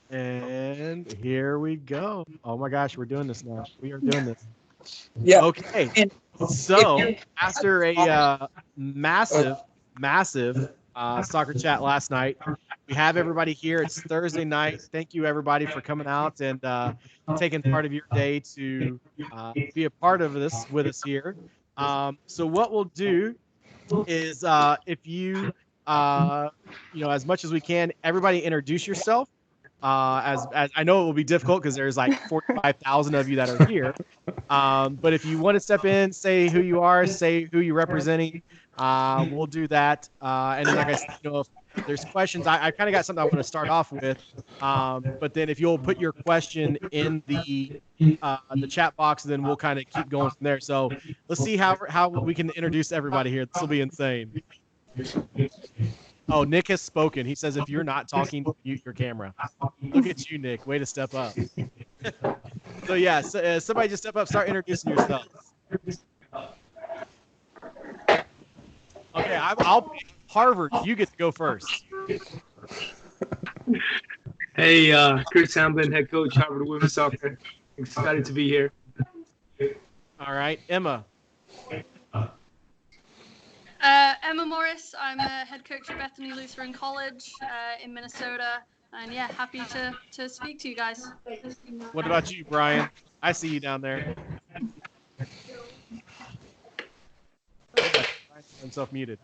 And here we go. Oh my gosh, we're doing this now. We are doing this. Yeah. Okay. And if So you after a massive soccer chat last night, we have everybody here. It's Thursday night. Thank you everybody for coming out and taking part of your day to be a part of this with us here. So what we'll do is if you as much as we can, everybody introduce yourself. As I know it will be difficult because there's like 45,000 of you that are here. But if you want to step in, say who you are, say who you're representing, we'll do that. And then, like I said, if there's questions, I kind of got something I want to start off with. But then if you'll put your question in the chat box, then we'll kind of keep going from there. So let's see how we can introduce everybody here. This will be insane. Oh, Nick has spoken. He says if you're not talking, mute your camera. Look at you, Nick. Way to step up. So yeah, somebody just step up, start introducing yourselves. Okay, I'll pick Harvard. You get to go first. Hey, Chris Hamblin, head coach, Harvard Women's Soccer. Excited to be here. All right, Emma. Emma Morris. I'm a head coach at Bethany Lutheran College in Minnesota, and yeah, happy to speak to you guys. What about you, Brian? I see you down there. Himself muted.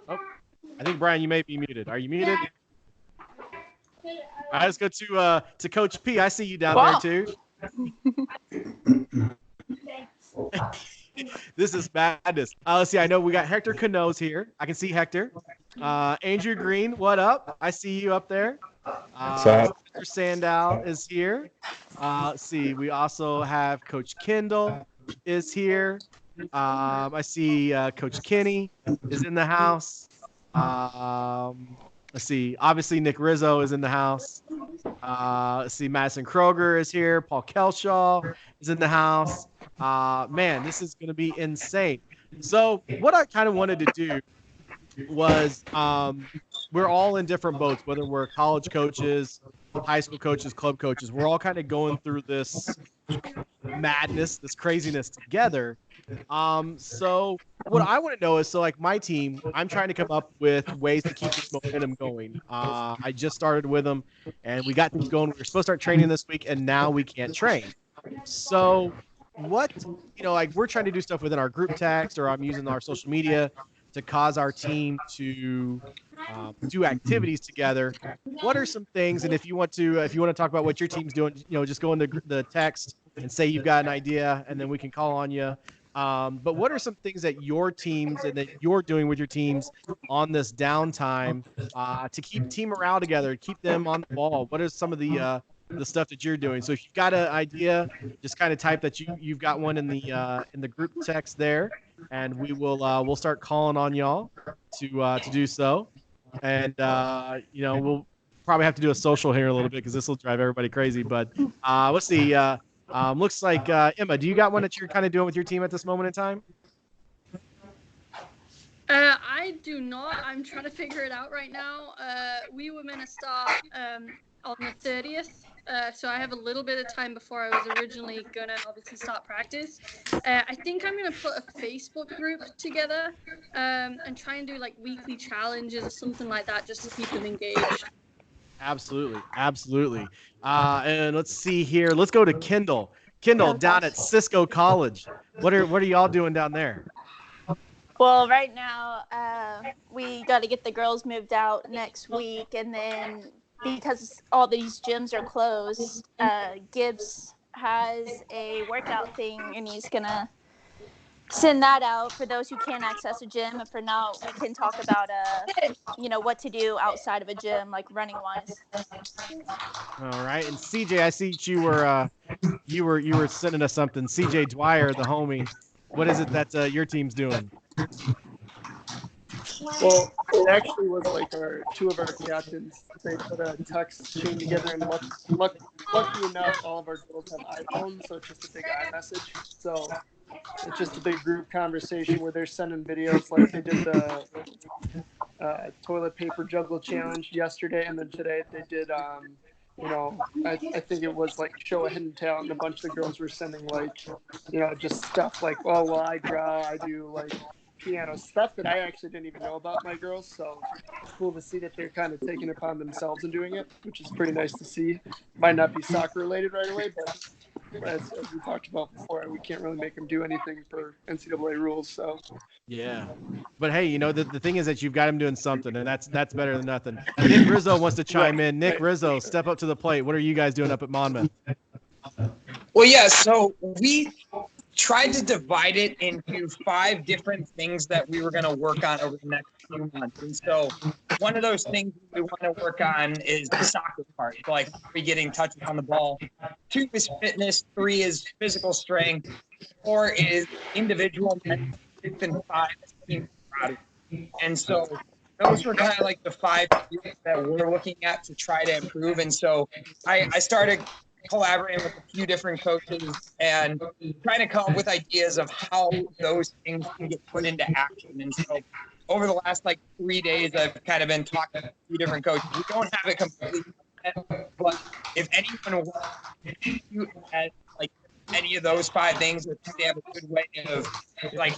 Oh, I think Brian, you may be muted. Are you muted? All right, let's go to Coach P. I see you down there too. This is madness. Let's see. I know we got Hector Canoes here. I can see Hector. Andrew Green, what up? I see you up there. Mr. Sandow is here. Let's see. We also have Coach Kendall is here. I see Coach Kenny is in the house. Let's see. Obviously, Nick Rizzo is in the house. Let's see. Madison Kroger is here. Paul Kelshaw is in the house. Man, this is going to be insane. So what I kind of wanted to do was we're all in different boats, whether we're college coaches, high school coaches, club coaches. We're all kind of going through this madness, this craziness together. So what I want to know is, so like my team, I'm trying to come up with ways to keep this momentum going. I just started with them and we got things going. We were supposed to start training this week and now we can't train. So what, like we're trying to do stuff within our group text, or I'm using our social media to cause our team to do activities together. What are some things, and if you want to talk about what your team's doing, just go in the text and say you've got an idea, and then we can call on you. But what are some things that your teams and that you're doing with your teams on this downtime to keep team morale together, keep them on the ball? What are some of the stuff that you're doing? So if you've got an idea, just kind of type that you've got one in the group text there, and we'll start calling on y'all to do so. And we'll probably have to do a social here a little bit because this will drive everybody crazy. But let's see. Looks like Emma, do you got one that you're kind of doing with your team at this moment in time? I do not. I'm trying to figure it out right now. We were meant to start on the 30th. So I have a little bit of time before I was originally going to obviously start practice. I think I'm going to put a Facebook group together and try and do like weekly challenges or something like that just to keep them engaged. Absolutely. And let's see here. Let's go to Kendall. Kendall down at Cisco College. What are y'all doing down there? Well, right now we got to get the girls moved out next week, and then because all these gyms are closed, Gibbs has a workout thing, and he's gonna send that out for those who can't access a gym. And for now, we can talk about what to do outside of a gym, like running wise. All right, and CJ, I see you were sending us something. CJ Dwyer, the homie. What is it that your team's doing? Well, it actually was like two of our captains. They put a text chain together, and lucky enough, all of our girls have iPhones, so it's just a big iMessage. So it's just a big group conversation where they're sending videos like they did toilet paper juggle challenge yesterday, and then today they did I think it was like show a hidden talent, and a bunch of the girls were sending like just stuff like, oh well, I draw, I do like piano stuff that I actually didn't even know about my girls. So it's cool to see that they're kind of taking it upon themselves and doing it, which is pretty nice to see. Might not be soccer related right away, but as we talked about before, we can't really make them do anything for NCAA rules. So Yeah. But hey, the thing is that you've got him doing something, and that's better than nothing. Nick Rizzo wants to chime in. Nick Rizzo, step up to the plate. What are you guys doing up at Monmouth? Well, yeah, so we tried to divide it into 5 different things that we were going to work on over the next few months. And so one of those things we want to work on is the soccer part, like we getting touches on the ball. 2 is fitness, 3 is physical strength, 4 is individual, and 5 is team camaraderie. And so those were kind of like the 5 areas that we're looking at to try to improve. And so I started collaborating with a few different coaches and trying to come up with ideas of how those things can get put into action. And so over the last 3 days, I've kind of been talking to a few different coaches. We don't have it completely set, but if anyone wants to add any of those 5 things, if they have a good way of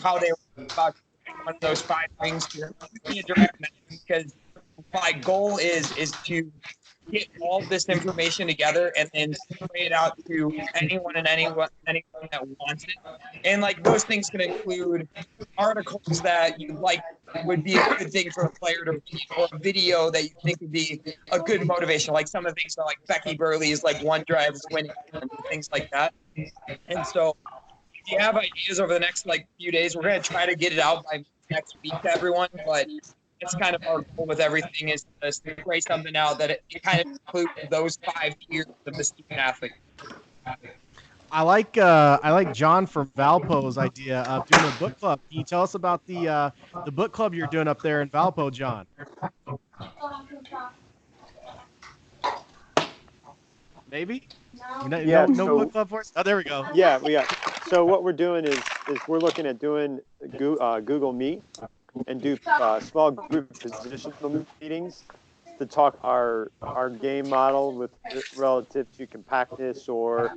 how they were about one of those 5 things, to be a direct message, because my goal is to get all this information together and then spray it out to anyone that wants it. And those things can include articles that you would be a good thing for a player to read, or a video that you think would be a good motivation. Some of the things are Becky Burley's one drive is winning, and things like that. And so if you have ideas over the next few days, we're going to try to get it out by next week to everyone, but it's kind of our goal with everything is to spray something out that it kind of includes those 5 tiers of the student athlete. I like John from Valpo's idea of doing a book club. Can you tell us about the book club you're doing up there in Valpo, John? Maybe? No book club for us? Oh, there we go. Yeah, we got. So what we're doing is we're looking at doing Google Meet and do small group positional meetings to talk our game model with relative to compactness or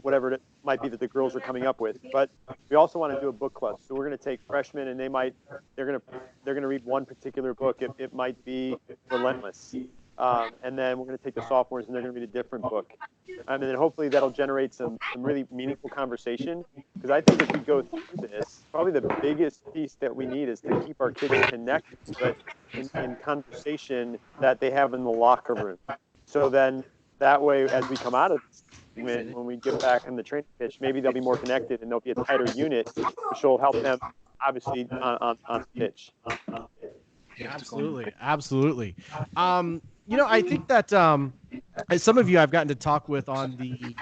whatever it might be that the girls are coming up with. But we also want to do a book club. So we're going to take freshmen, and they're going to read one particular book. It might be Relentless. And then we're going to take the sophomores, and they're going to read a different book. And then hopefully that'll generate some really meaningful conversation. Because I think if we go through this, probably the biggest piece that we need is to keep our kids connected, but in conversation that they have in the locker room. So then that way, as we come out of this, when we get back on the training pitch, maybe they'll be more connected and they'll be a tighter unit, which will help them, obviously, on the pitch. Absolutely. I think that as some of you I've gotten to talk with on the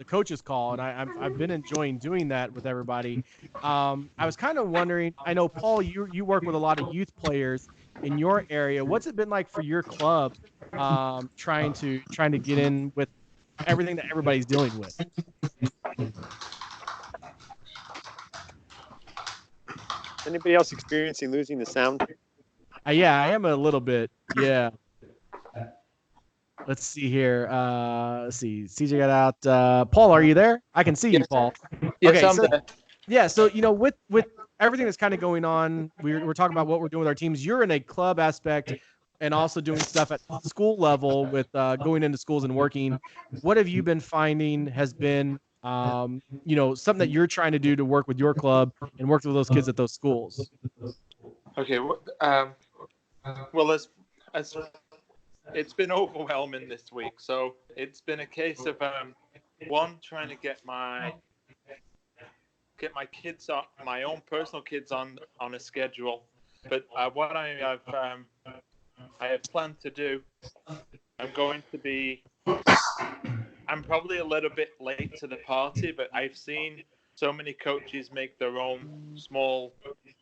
coaches call, and I've been enjoying doing that with everybody. I was kind of wondering, I know Paul, you work with a lot of youth players in your area. What's it been like for your club, trying to get in with everything that everybody's dealing with? Anybody else experiencing losing the sound? Yeah, I am a little bit. Yeah. Let's see here. Let's see. CJ got out. Paul, are you there? I can see you, Paul. Yes, okay, I'm so there. yeah, so with everything that's kind of going on, we're talking about what we're doing with our teams. You're in a club aspect and also doing stuff at school level with going into schools and working. What have you been finding has been something that you're trying to do to work with your club and work with those kids at those schools? Okay. Well, it's been overwhelming this week. So it's been a case of trying to get my kids on, my own personal kids on a schedule. But what I have planned to do, I'm probably a little bit late to the party, but I've seen so many coaches make their own small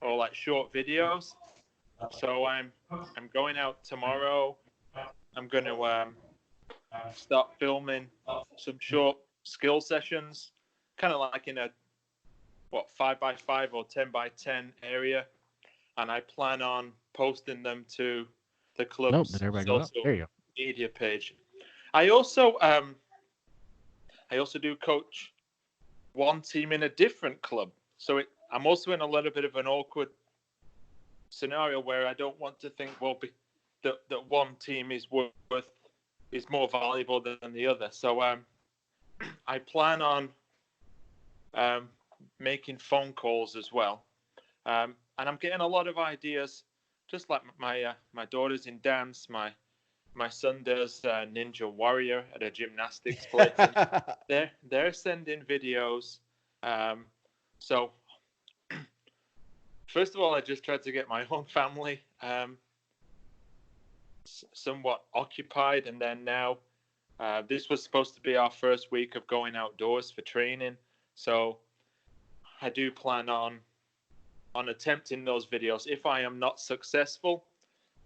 or short videos. So I'm going out tomorrow. I'm going to start filming some short skill sessions, kind of in a 5x5 or 10x10 area. and I plan on posting them to the Nope. club's Did everybody go up? social There you go. media page. I also do coach one team in a different club, so I'm also in a little bit of an awkward scenario where I don't want to think, well, that one team is more valuable than the other. So I plan on making phone calls as well, and I'm getting a lot of ideas. Just like my daughter's in dance, my son does Ninja Warrior at a gymnastics place. They're sending videos. So first of all, I just tried to get my own family somewhat occupied, and then now this was supposed to be our first week of going outdoors for training. So I do plan on attempting those videos. If I am not successful,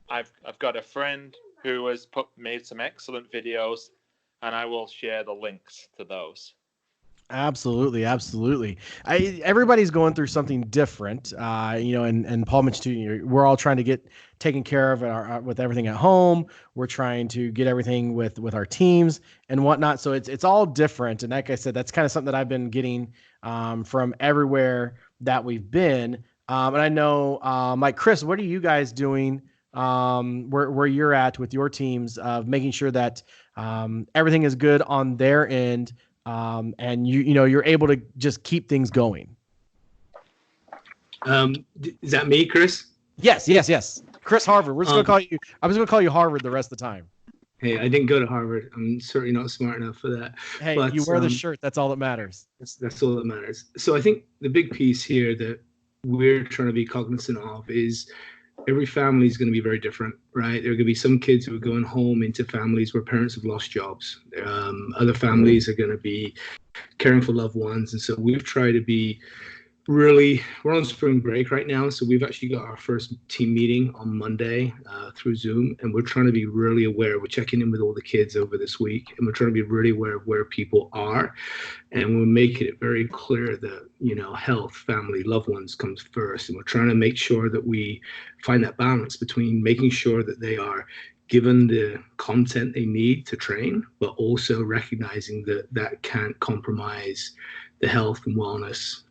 I've got a friend who has made some excellent videos, and I will share the links to those. Absolutely, absolutely. Everybody's going through something different, and Paul mentioned too, we're all trying to get taken care of with everything at home. We're trying to get everything with our teams and whatnot. So it's all different. And like I said, that's kind of something that I've been getting from everywhere that we've been. And I know, like Chris, what are you guys doing where you're at with your teams of making sure that everything is good on their end? And you're able to just keep things going. Is that me, Chris? Yes. Chris Harvard. We're just gonna call you. I'm just gonna call you Harvard the rest of the time. Hey, I didn't go to Harvard. I'm certainly not smart enough for that. Hey, but, you wear the shirt. That's all that matters. That's all that matters. So I think the big piece here that we're trying to be cognizant of is every family is going to be very different, right? There are going to be some kids who are going home into families where parents have lost jobs. Other families are going to be caring for loved ones. And so we've tried to be we're on spring break right now. So we've actually got our first team meeting on Monday through Zoom. And we're trying to be really aware. We're checking in with all the kids over this week. And we're trying to be really aware of where people are. And we're making it very clear that, health, family, loved ones comes first. And we're trying to make sure that we find that balance between making sure that they are given the content they need to train, but also recognizing that that can't compromise the health and wellness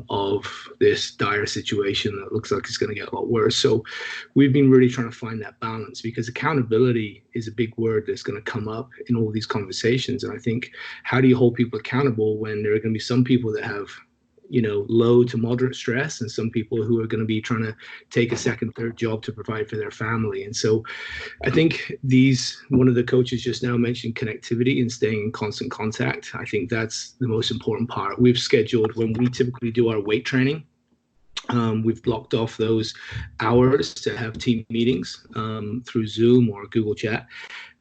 of this dire situation that looks like it's going to get a lot worse. So we've been really trying to find that balance, because accountability is a big word that's going to come up in all these conversations. And I think, how do you hold people accountable when there are going to be some people that have low to moderate stress, and some people who are going to be trying to take a second, third job to provide for their family? And so I think one of the coaches just now mentioned connectivity and staying in constant contact. I think that's the most important part. We've scheduled, when we typically do our weight training, we've blocked off those hours to have team meetings through Zoom or Google Chat.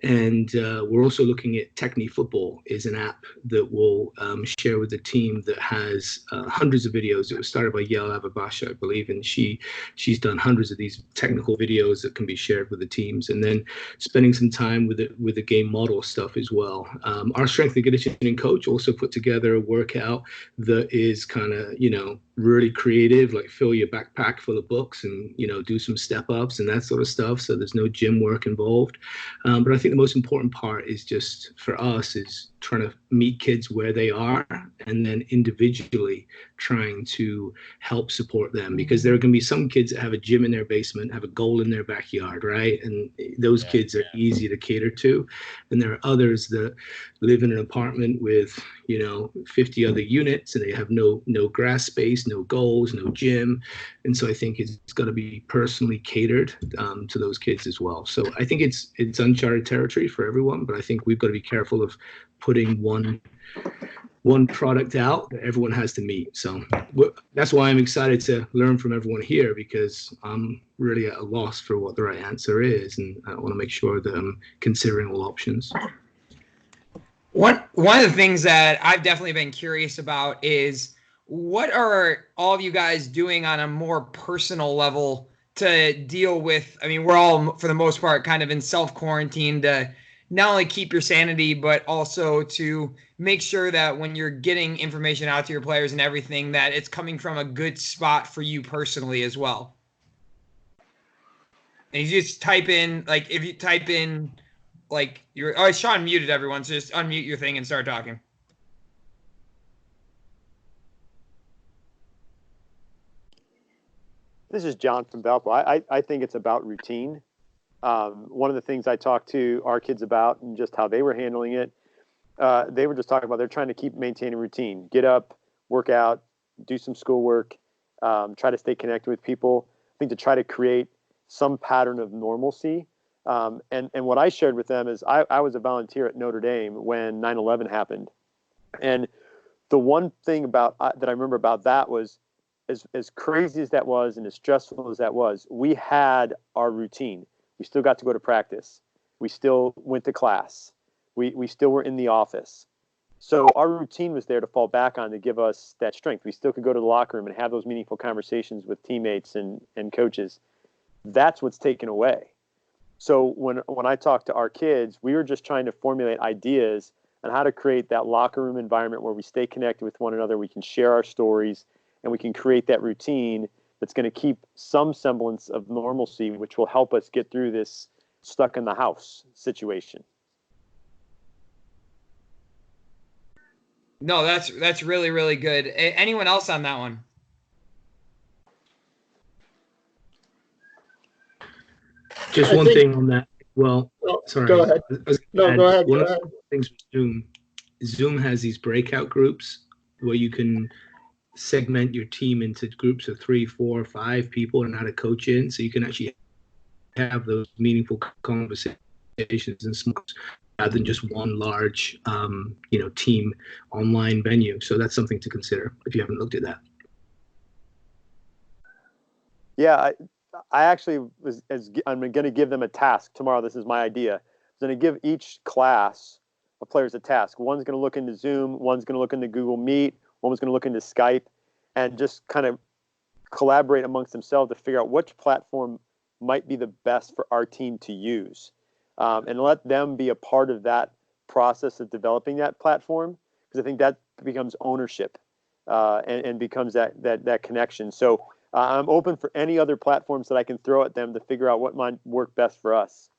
And we're also looking at Technique Football is an app that we'll share with the team that has hundreds of videos. It was started by Yael Avabasha, I believe, and she's done hundreds of these technical videos that can be shared with the teams. And then spending some time with the game model stuff as well. Our strength and conditioning coach also put together a workout that is kind of, really creative, like fill your backpack full of books and, do some step ups and that sort of stuff. So there's no gym work involved. But I think the most important part is just for us is trying to meet kids where they are, and then individually trying to help support them, because there are going to be some kids that have a gym in their basement, have a goal in their backyard, right? And those kids are easy to cater to. And there are others that live in an apartment with 50 other units, and they have no grass space, no goals, no gym. And so I think it's got to be personally catered to those kids as well. So I think it's uncharted territory for everyone, but I think we've got to be careful of putting one product out that everyone has to meet. So that's why I'm excited to learn from everyone here, because I'm really at a loss for what the right answer is, and I want to make sure that I'm considering all options. One of the things that I've definitely been curious about is, what are all of you guys doing on a more personal level to deal with? I mean, we're all, for the most part, kind of in self-quarantine to not only keep your sanity, but also to make sure that when you're getting information out to your players and everything, that it's coming from a good spot for you personally as well. And you just type in, like, if you type in, like, Sean muted everyone, so just unmute your thing and start talking. This is John from Valpo. I think it's about routine. One of the things I talked to our kids about and just how they were handling it, they were just talking about they're trying to keep maintaining routine. Get up, work out, do some schoolwork, try to stay connected with people. I think to try to create some pattern of normalcy. And what I shared with them is I was a volunteer at Notre Dame when 9/11 happened. And the one thing about that I remember about that was as crazy as that was and as stressful as that was, we had our routine. We still got to go to practice. We still went to class. We still were in the office. So our routine was there to fall back on to give us that strength. We still could go to the locker room and have those meaningful conversations with teammates and coaches. That's what's taken away. So when I talk to our kids, we were just trying to formulate ideas on how to create that locker room environment where we stay connected with one another, we can share our stories, and we can create that routine that's going to keep some semblance of normalcy, which will help us get through this stuck in the house situation. No, that's really, really good. Anyone else on that one? Just one thing on that. Well, sorry. Go ahead. No, go ahead. One of the things with Zoom has these breakout groups where you can segment your team into groups of 3, 4, 5 people and how to coach in, so you can actually have those meaningful conversations in small groups rather than just one large, team online venue. So that's something to consider if you haven't looked at that. Yeah, I actually I'm going to give them a task tomorrow. This is my idea. I'm going to give each class of players a task. One's going to look into Zoom. One's going to look into Google Meet. One was going to look into Skype, and just kind of collaborate amongst themselves to figure out which platform might be the best for our team to use, and let them be a part of that process of developing that platform, because I think that becomes ownership and becomes that connection. So I'm open for any other platforms that I can throw at them to figure out what might work best for us.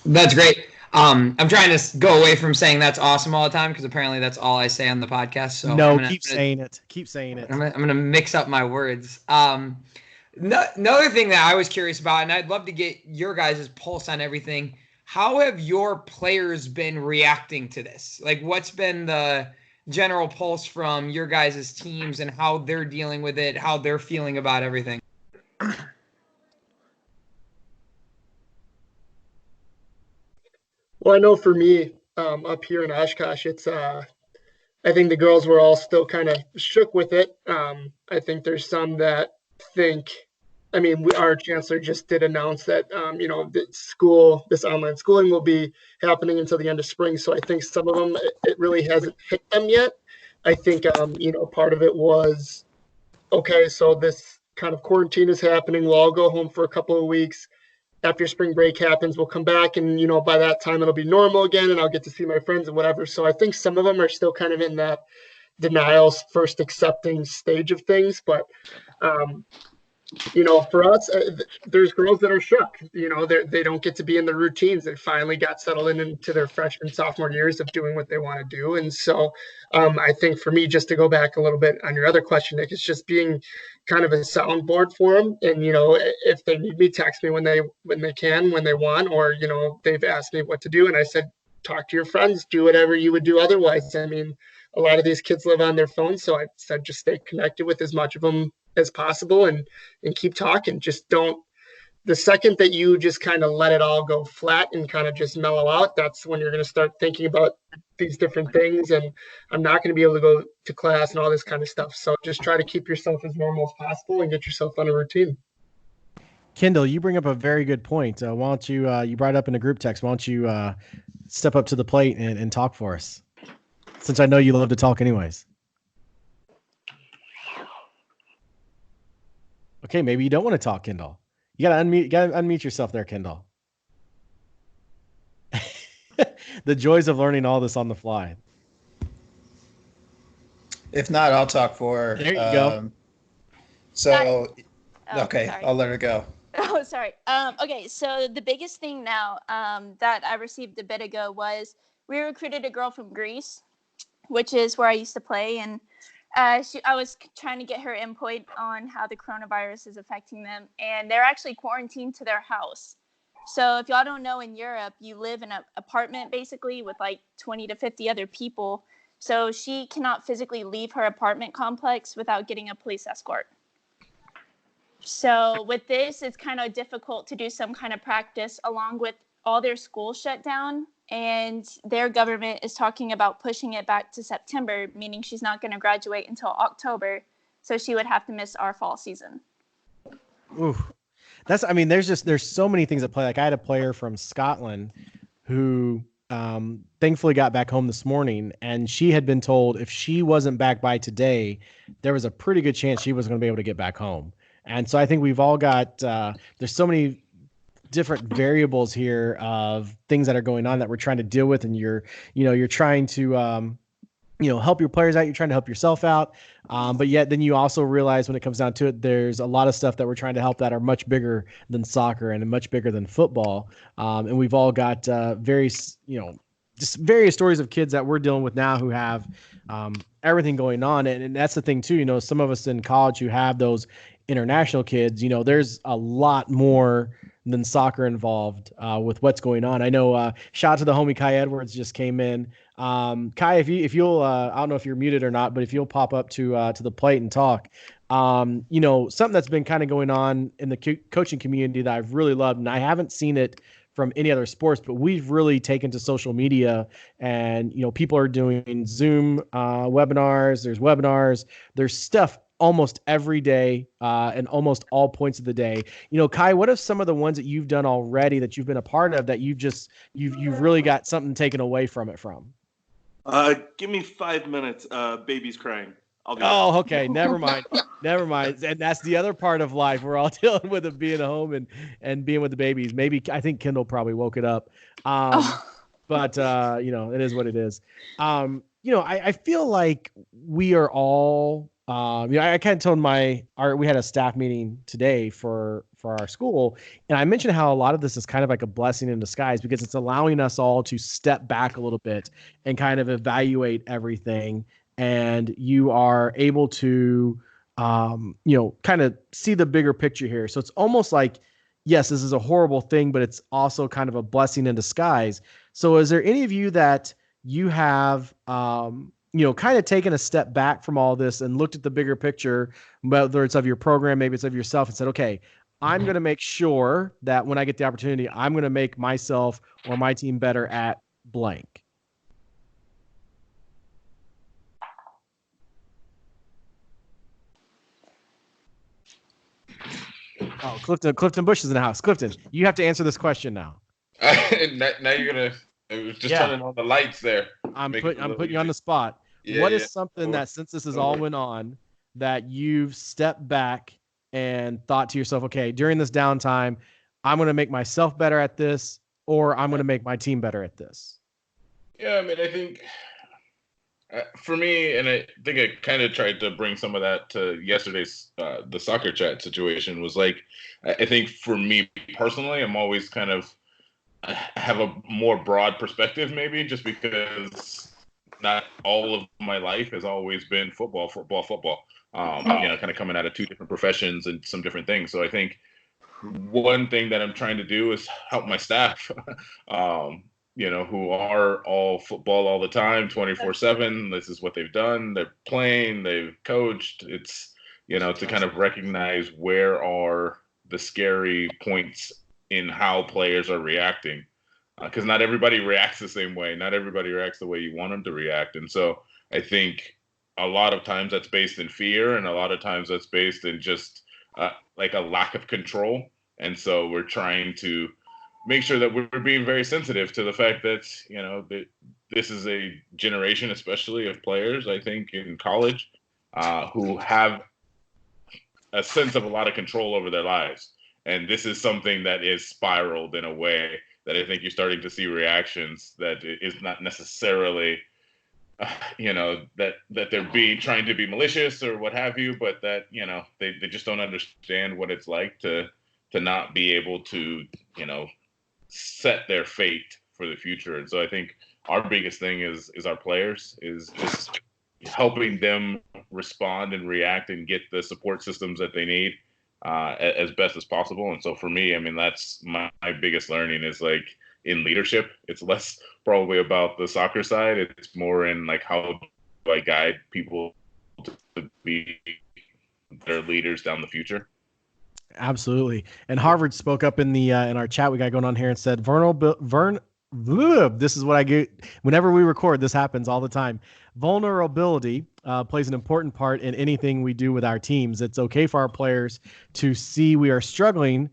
That's great. I'm trying to go away from saying that's awesome all the time, because apparently that's all I say on the podcast. So keep saying it. Keep saying it. I'm gonna mix up my words. Another thing that I was curious about, and I'd love to get your guys' pulse on everything. How have your players been reacting to this? Like, what's been the general pulse from your guys' teams and how they're dealing with it, how they're feeling about everything? Well, I know for me, up here in Oshkosh, it's I think the girls were all still kind of shook with it. I think there's some that think, our chancellor just did announce that, this online schooling will be happening until the end of spring. So I think some of them, it really hasn't hit them yet. I think, part of it was, okay, so this kind of quarantine is happening. We'll all go home for a couple of weeks. After spring break happens, we'll come back, and by that time it'll be normal again, and I'll get to see my friends and whatever. So I think some of them are still kind of in that denial, first accepting stage of things. But for us, there's girls that are shook. They don't get to be in the routines. They finally got settled into their freshman, sophomore years of doing what they want to do. And so I think for me, just to go back a little bit on your other question, Nick, it's just being kind of a soundboard for them. And, if they need me, text me when they can, when they want, or, they've asked me what to do. And I said, talk to your friends, do whatever you would do otherwise. A lot of these kids live on their phones. So I said, just stay connected with as much of them as possible and keep talking. Just don't, the second that you just kind of let it all go flat and kind of just mellow out, that's when you're going to start thinking about these different things. And I'm not going to be able to go to class and all this kind of stuff. So just try to keep yourself as normal as possible and get yourself on a routine. Kendall, you bring up a very good point. Why don't you, you brought it up in a group text. Why don't you step up to the plate and talk for us? Since I know you love to talk anyways. Okay, maybe you don't want to talk, Kendall. You gotta unmute yourself there, Kendall. The joys of learning all this on the fly. If not, I'll talk for. There you go. So, Oh, okay, sorry. I'll let her go. Oh, sorry. Okay, so the biggest thing now that I received a bit ago was we recruited a girl from Greece, which is where I used to play, and I was trying to get her input on how the coronavirus is affecting them, and they're actually quarantined to their house. So if y'all don't know, in Europe, you live in an apartment basically with like 20 to 50 other people. So she cannot physically leave her apartment complex without getting a police escort. So with this, it's kind of difficult to do some kind of practice along with all their schools shut down. And their government is talking about pushing it back to September, meaning she's not going to graduate until October. So she would have to miss our fall season. Oof. There's so many things at play. Like I had a player from Scotland who thankfully got back home this morning, and she had been told if she wasn't back by today, there was a pretty good chance she was going to be able to get back home. And so I think we've all got there's so many different variables here of things that are going on that we're trying to deal with, and you're trying to help your players out, you're trying to help yourself out, but yet then you also realize when it comes down to it, there's a lot of stuff that we're trying to help that are much bigger than soccer and much bigger than football, and we've all got various stories of kids that we're dealing with now who have everything going on, and that's the thing too. Some of us in college who have those international kids, there's a lot more than soccer involved with what's going on. I know shout out to the homie Kai Edwards just came in. Kai, if you'll I don't know if you're muted or not, but if you'll pop up to the plate and talk, something that's been kind of going on in the coaching community that I've really loved, and I haven't seen it from any other sports, but we've really taken to social media, and people are doing Zoom webinars. There's stuff almost every day and almost all points of the day. Kai, what are some of the ones that you've done already that you've been a part of that you've really got something taken away from it from? Give me 5 minutes. Baby's crying. I'll be Oh, there. okay. Never mind. And that's the other part of life. We're all dealing with it, being at home and being with the babies. Maybe I think Kendall probably woke it up. But it is what it is. I feel like we are all I kind of told we had a staff meeting today for our school, and I mentioned how a lot of this is kind of like a blessing in disguise because it's allowing us all to step back a little bit and kind of evaluate everything, and you are able to kind of see the bigger picture here. So it's almost like, yes, this is a horrible thing, but it's also kind of a blessing in disguise. So is there any of you that you have kind of taken a step back from all this and looked at the bigger picture, whether it's of your program, maybe it's of yourself, and said, okay, I'm going to make sure that when I get the opportunity, I'm going to make myself or my team better at blank? Oh, Clifton Bush is in the house. Clifton, you have to answer this question now. Now you're going to just turning on the lights there. I'm putting you on the spot. Yeah, what is something that, since this is all went on, that you've stepped back and thought to yourself, okay, during this downtime, I'm going to make myself better at this, or I'm going to make my team better at this? Yeah, I mean, I think for me, and I think I kind of tried to bring some of that to yesterday's the soccer chat situation, was like, I think for me personally, I'm always kind of have a more broad perspective, maybe just because not all of my life has always been football. Kind of coming out of two different professions and some different things. So I think one thing that I'm trying to do is help my staff, who are all football all the time, 24/7. This is what they've done. They're playing, they've coached. It's, to kind of recognize where are the scary points in how players are reacting. Because not everybody reacts the same way. Not everybody reacts the way you want them to react. And so I think a lot of times that's based in fear, and a lot of times that's based in just like a lack of control. And so we're trying to make sure that we're being very sensitive to the fact that, that this is a generation, especially of players, I think, in college, who have a sense of a lot of control over their lives. And this is something that is spiraled in a way that I think you're starting to see reactions that is not necessarily that they're trying to be malicious or what have you, but that they just don't understand what it's like to not be able to set their fate for the future. And so I think our biggest thing is our players, is just helping them respond and react and get the support systems that they need as best as possible. And so for me, I mean, that's my biggest learning is like in leadership. It's less probably about the soccer side. It's more in like how do I guide people to be their leaders down the future. Absolutely. And Harvard spoke up in the in our chat we got going on here and said, this is what I get whenever we record. This happens all the time. Vulnerability plays an important part in anything we do with our teams. It's okay for our players to see we are struggling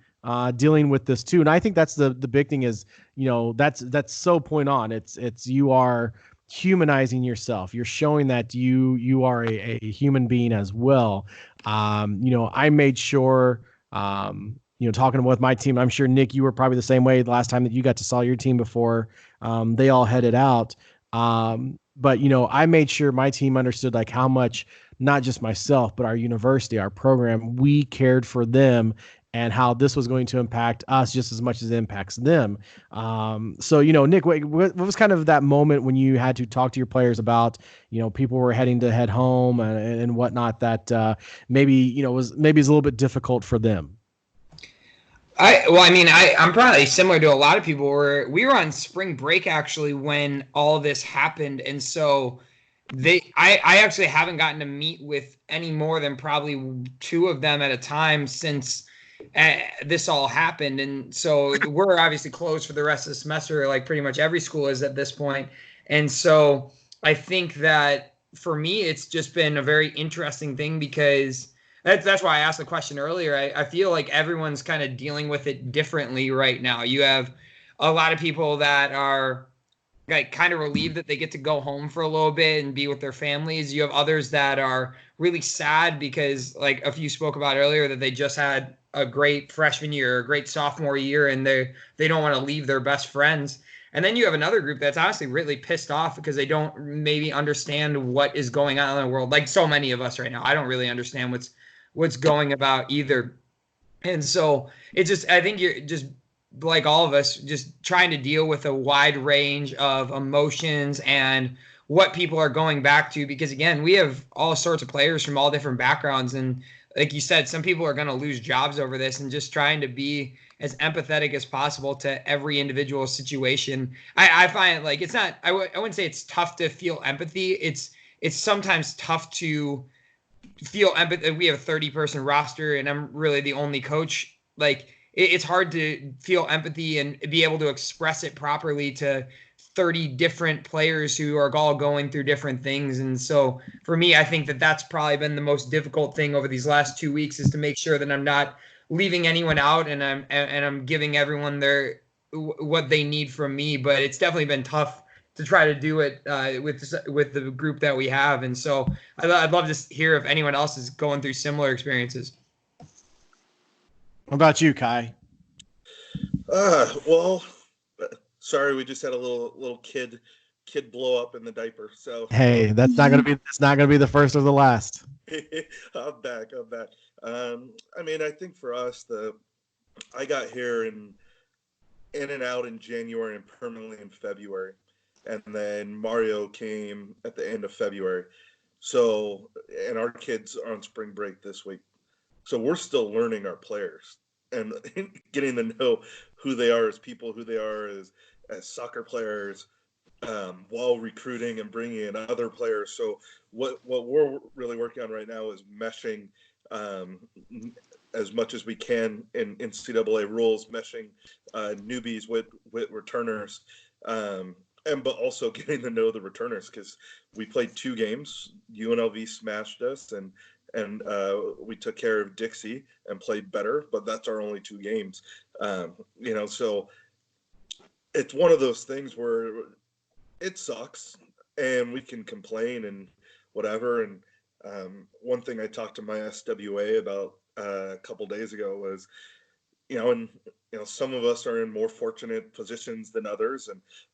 dealing with this too. And I think that's the big thing is, that's so point on. It's you are humanizing yourself. You're showing that you are a human being as well. I made sure, talking with my team, I'm sure Nick, you were probably the same way the last time that you got to saw your team before they all headed out. But I made sure my team understood like how much, not just myself, but our university, our program, we cared for them and how this was going to impact us just as much as it impacts them. So, Nick, what was kind of that moment when you had to talk to your players about, people were head home and whatnot that maybe is a little bit difficult for them? I'm probably similar to a lot of people where we were on spring break actually when all this happened. And so I actually haven't gotten to meet with any more than probably two of them at a time since this all happened. And so we're obviously closed for the rest of the semester, like pretty much every school is at this point. And so I think that for me, it's just been a very interesting thing because that's why I asked the question earlier. I feel like everyone's kind of dealing with it differently right now. You have a lot of people that are like kind of relieved that they get to go home for a little bit and be with their families. You have others that are really sad because, like a few spoke about earlier, that they just had a great freshman year, a great sophomore year, and they don't want to leave their best friends. And then you have another group that's honestly really pissed off because they don't maybe understand what is going on in the world. Like so many of us right now, I don't really understand what's going about either. And so it's just, I think you're just like all of us, just trying to deal with a wide range of emotions and what people are going back to, because again, we have all sorts of players from all different backgrounds. And like you said, some people are going to lose jobs over this, and just trying to be as empathetic as possible to every individual situation. I find like it's not, I wouldn't say it's tough to feel empathy. It's sometimes tough to feel empathy. We have a 30-person roster and I'm really the only coach. Like it's hard to feel empathy and be able to express it properly to 30 different players who are all going through different things. And so for me, I think that that's probably been the most difficult thing over these last 2 weeks, is to make sure that I'm not leaving anyone out and I'm giving everyone what they need from me. But it's definitely been tough to try to do it with the group that we have. And so I'd love to hear if anyone else is going through similar experiences. What about you, Kai? Well, sorry, we just had a little kid blow up in the diaper. So hey, it's not gonna be the first or the last. I'm back. I think for us, I got here in and out in January and permanently in February, and then Mario came at the end of February. So, and our kids are on spring break this week. So we're still learning our players and getting to know who they are as people, who they are as soccer players, while recruiting and bringing in other players. So what we're really working on right now is meshing as much as we can in NCAA rules, meshing newbies with returners, but also getting to know the returners, because we played 2 games. UNLV smashed us, and we took care of Dixie and played better, but that's our only 2 games. So it's one of those things where it sucks and we can complain and whatever. And one thing I talked to my SWA about a couple days ago was, some of us are in more fortunate positions than others,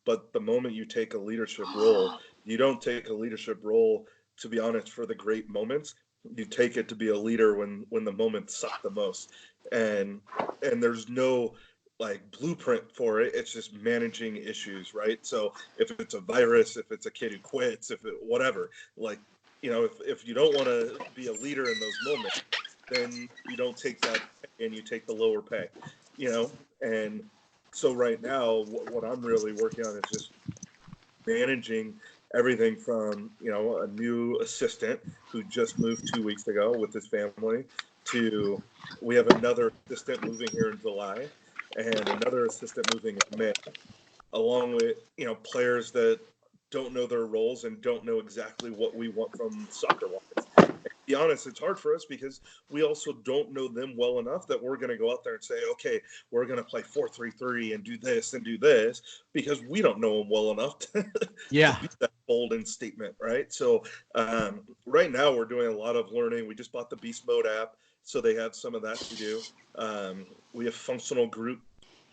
but the moment you take a leadership role, you don't take a leadership role, to be honest, for the great moments. You take it to be a leader when the moments suck the most, and there's no like blueprint for it. It's just managing issues, right? So if it's a virus, if it's a kid who quits, if it whatever, like, if you don't want to be a leader in those moments, then you don't take that pay and you take the lower pay, and so right now what I'm really working on is just managing everything from a new assistant who just moved 2 weeks ago with his family, to we have another assistant moving here in July and another assistant moving in May, along with players that don't know their roles and don't know exactly what we want from soccer wise. To be honest, it's hard for us because we also don't know them well enough that we're going to go out there and say, okay, we're going to play 4-3-3 and do this and do this, because we don't know them well enough to Yeah. be that bold in statement, right? So right now we're doing a lot of learning. We just bought the Beast Mode app, so they have some of that to do. We have functional group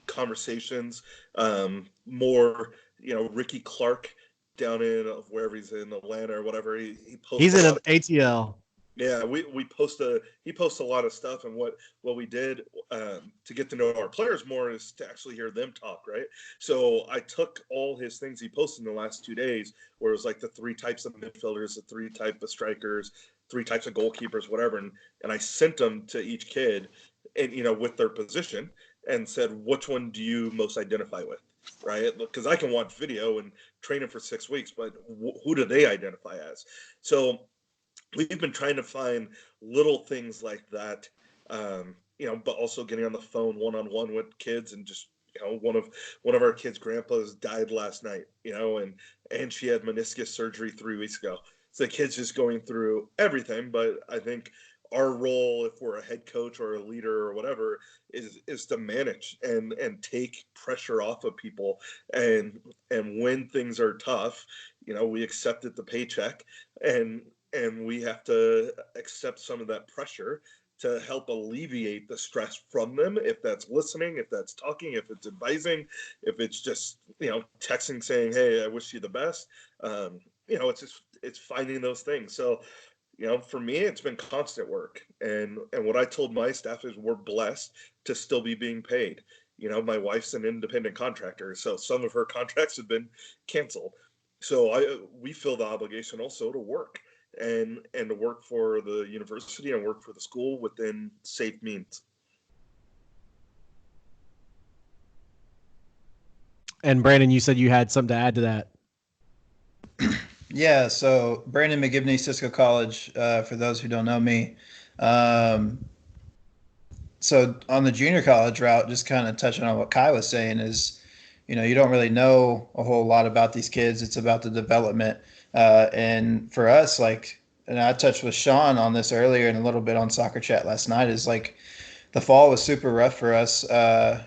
conversations, more, Ricky Clark down in wherever he's in Atlanta or whatever. He posts He's a in lot of, ATL. yeah, he posts a lot of stuff, and what we did to get to know our players more is to actually hear them talk, right? So I took all his things he posted in the last 2 days, where it was like the 3 types of midfielders, the 3 types of strikers, 3 types of goalkeepers, whatever, and I sent them to each kid, and with their position, and said, which one do you most identify with, right? Because I can watch video and train them for 6 weeks, but who do they identify as? So we've been trying to find little things like that, but also getting on the phone one-on-one with kids, and just, one of our kids' grandpas died last night, and she had meniscus surgery 3 weeks ago. So the kid's just going through everything. But I think our role, if we're a head coach or a leader or whatever, is to manage and take pressure off of people. And when things are tough, we accepted the paycheck, and we have to accept some of that pressure to help alleviate the stress from them. If that's listening, if that's talking, if it's advising, if it's just, texting saying, hey, I wish you the best. It's finding those things. So, for me, it's been constant work. And what I told my staff is we're blessed to still be being paid. My wife's an independent contractor, so some of her contracts have been canceled. So we feel the obligation also to work, and to work for the university and work for the school within safe means. And Brandon, you said you had something to add to that. Yeah, so Brandon McGivney, Cisco College, for those who don't know me. So on the junior college route, just kind of touching on what Kai was saying is, you don't really know a whole lot about these kids. It's about the development. And for us, and I touched with Sean on this earlier and a little bit on Soccer Chat last night, is the fall was super rough for us.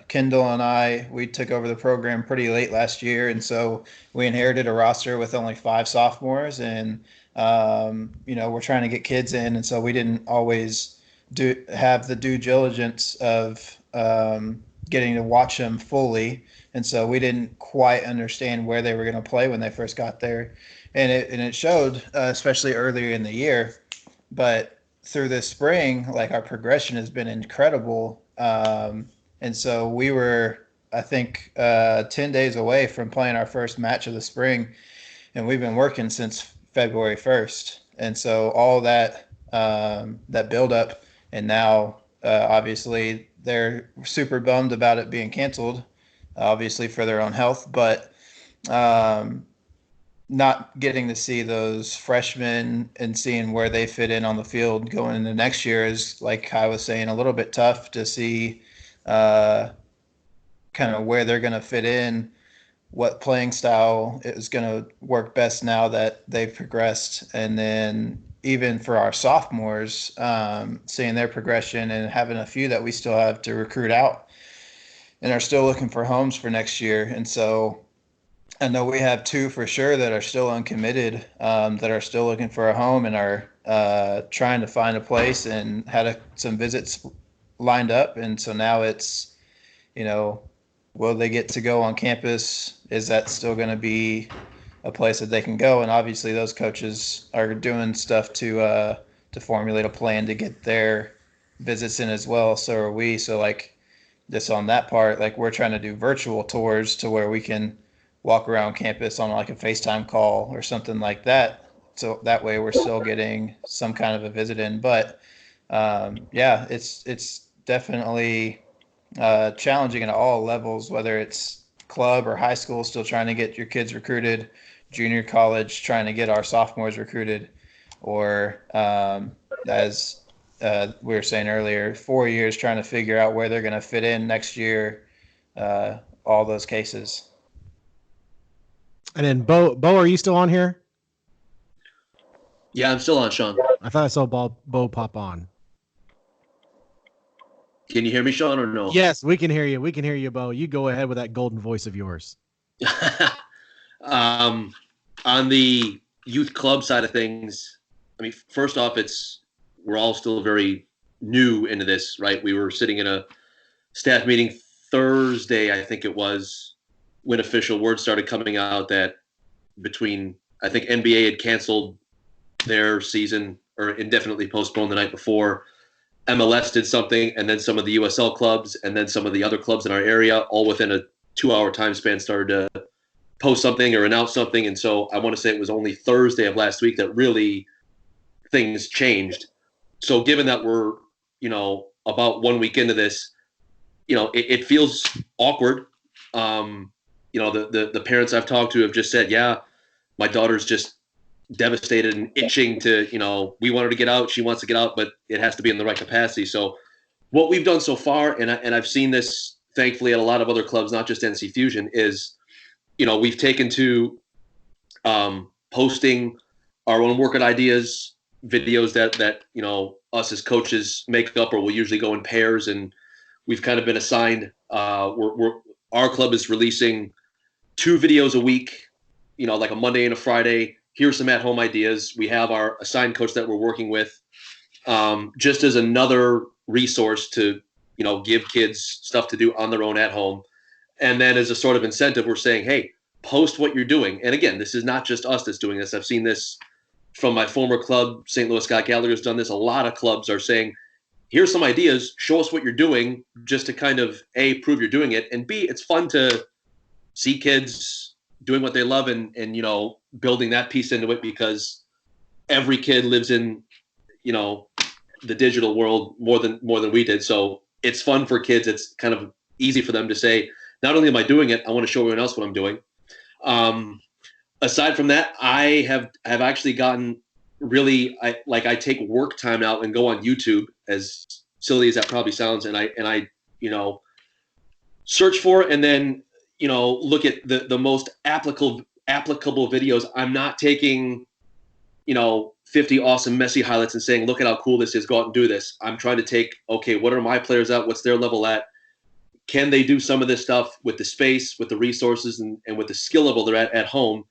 Kendall and we took over the program pretty late last year, and so we inherited a roster with only 5 sophomores, and we're trying to get kids in, and so we didn't always have the due diligence of getting to watch them fully, and so we didn't quite understand where they were going to play when they first got there, and it showed, especially earlier in the year, but through this spring, our progression has been incredible. And so we were, I think, 10 days away from playing our first match of the spring, and we've been working since February 1st. And so all that build up, and now obviously they're super bummed about it being canceled, obviously for their own health, but not getting to see those freshmen and seeing where they fit in on the field going into next year is, like I was saying, a little bit tough to see kind of where they're going to fit in, what playing style is going to work best now that they've progressed. And then even for our sophomores, seeing their progression and having a few that we still have to recruit out and are still looking for homes for next year. And so I know we have 2 for sure that are still uncommitted, that are still looking for a home and are trying to find a place, and had some visits lined up. And so now it's, will they get to go on campus? Is that still going to be a place that they can go. And obviously those coaches are doing stuff to formulate a plan to get their visits in as well. So are we. So like just on that part, like we're trying to do virtual tours to where we can walk around campus on like a FaceTime call or something like that. So that way we're still getting some kind of a visit in. But yeah, it's definitely challenging at all levels, whether it's club or high school, still trying to get your kids recruited, junior college, trying to get our sophomores recruited, or as we were saying earlier, 4 years trying to figure out where they're going to fit in next year, all those cases. And then Bo, are you still on here? Yeah, I'm still on, Sean. I thought I saw Bo pop on. Can you hear me, Sean, or no? Yes, we can hear you. We can hear you, Bo. You go ahead with that golden voice of yours. On the youth club side of things, I mean, first off, we're all still very new into this, right? We were sitting in a staff meeting Thursday, I think it was, when official word started coming out that I think NBA had canceled their season or indefinitely postponed the night before. MLS did something, and then some of the USL clubs, and then some of the other clubs in our area, all within a 2-hour time span, started to post something or announce something. And so I want to say it was only Thursday of last week that really things changed. So given that we're, about 1 week into this, it feels awkward. The parents I've talked to have just said, yeah, my daughter's just devastated and itching to, we want her to get out. She wants to get out, but it has to be in the right capacity. So what we've done so far, and I've seen this thankfully at a lot of other clubs, not just NC Fusion, is, we've taken to posting our own workout ideas, videos that us as coaches make up, or we'll usually go in pairs, and we've kind of been assigned. Our club is releasing 2 videos a week, like a Monday and a Friday. Here's some at-home ideas. We have our assigned coach that we're working with, just as another resource to, give kids stuff to do on their own at home. And then as a sort of incentive, we're saying, hey, post what you're doing. And again, this is not just us that's doing this. I've seen this from my former club, St. Louis. Scott Gallagher's done this. A lot of clubs are saying, here's some ideas, show us what you're doing, just to kind of, A, prove you're doing it, and B, it's fun to see kids doing what they love and building that piece into it, because every kid lives in, the digital world more than we did. So it's fun for kids. It's kind of easy for them to say, not only am I doing it, I want to show everyone else what I'm doing. Aside from that, I have actually gotten really, I take work time out and go on YouTube, as silly as that probably sounds, and I search for and then look at the most applicable videos. I'm not taking 50 awesome Messi highlights and saying, look at how cool this is, go out and do this. I'm trying to take, okay, what are my players at? What's their level at? Can they do some of this stuff with the space, with the resources, and with the skill level they're at home?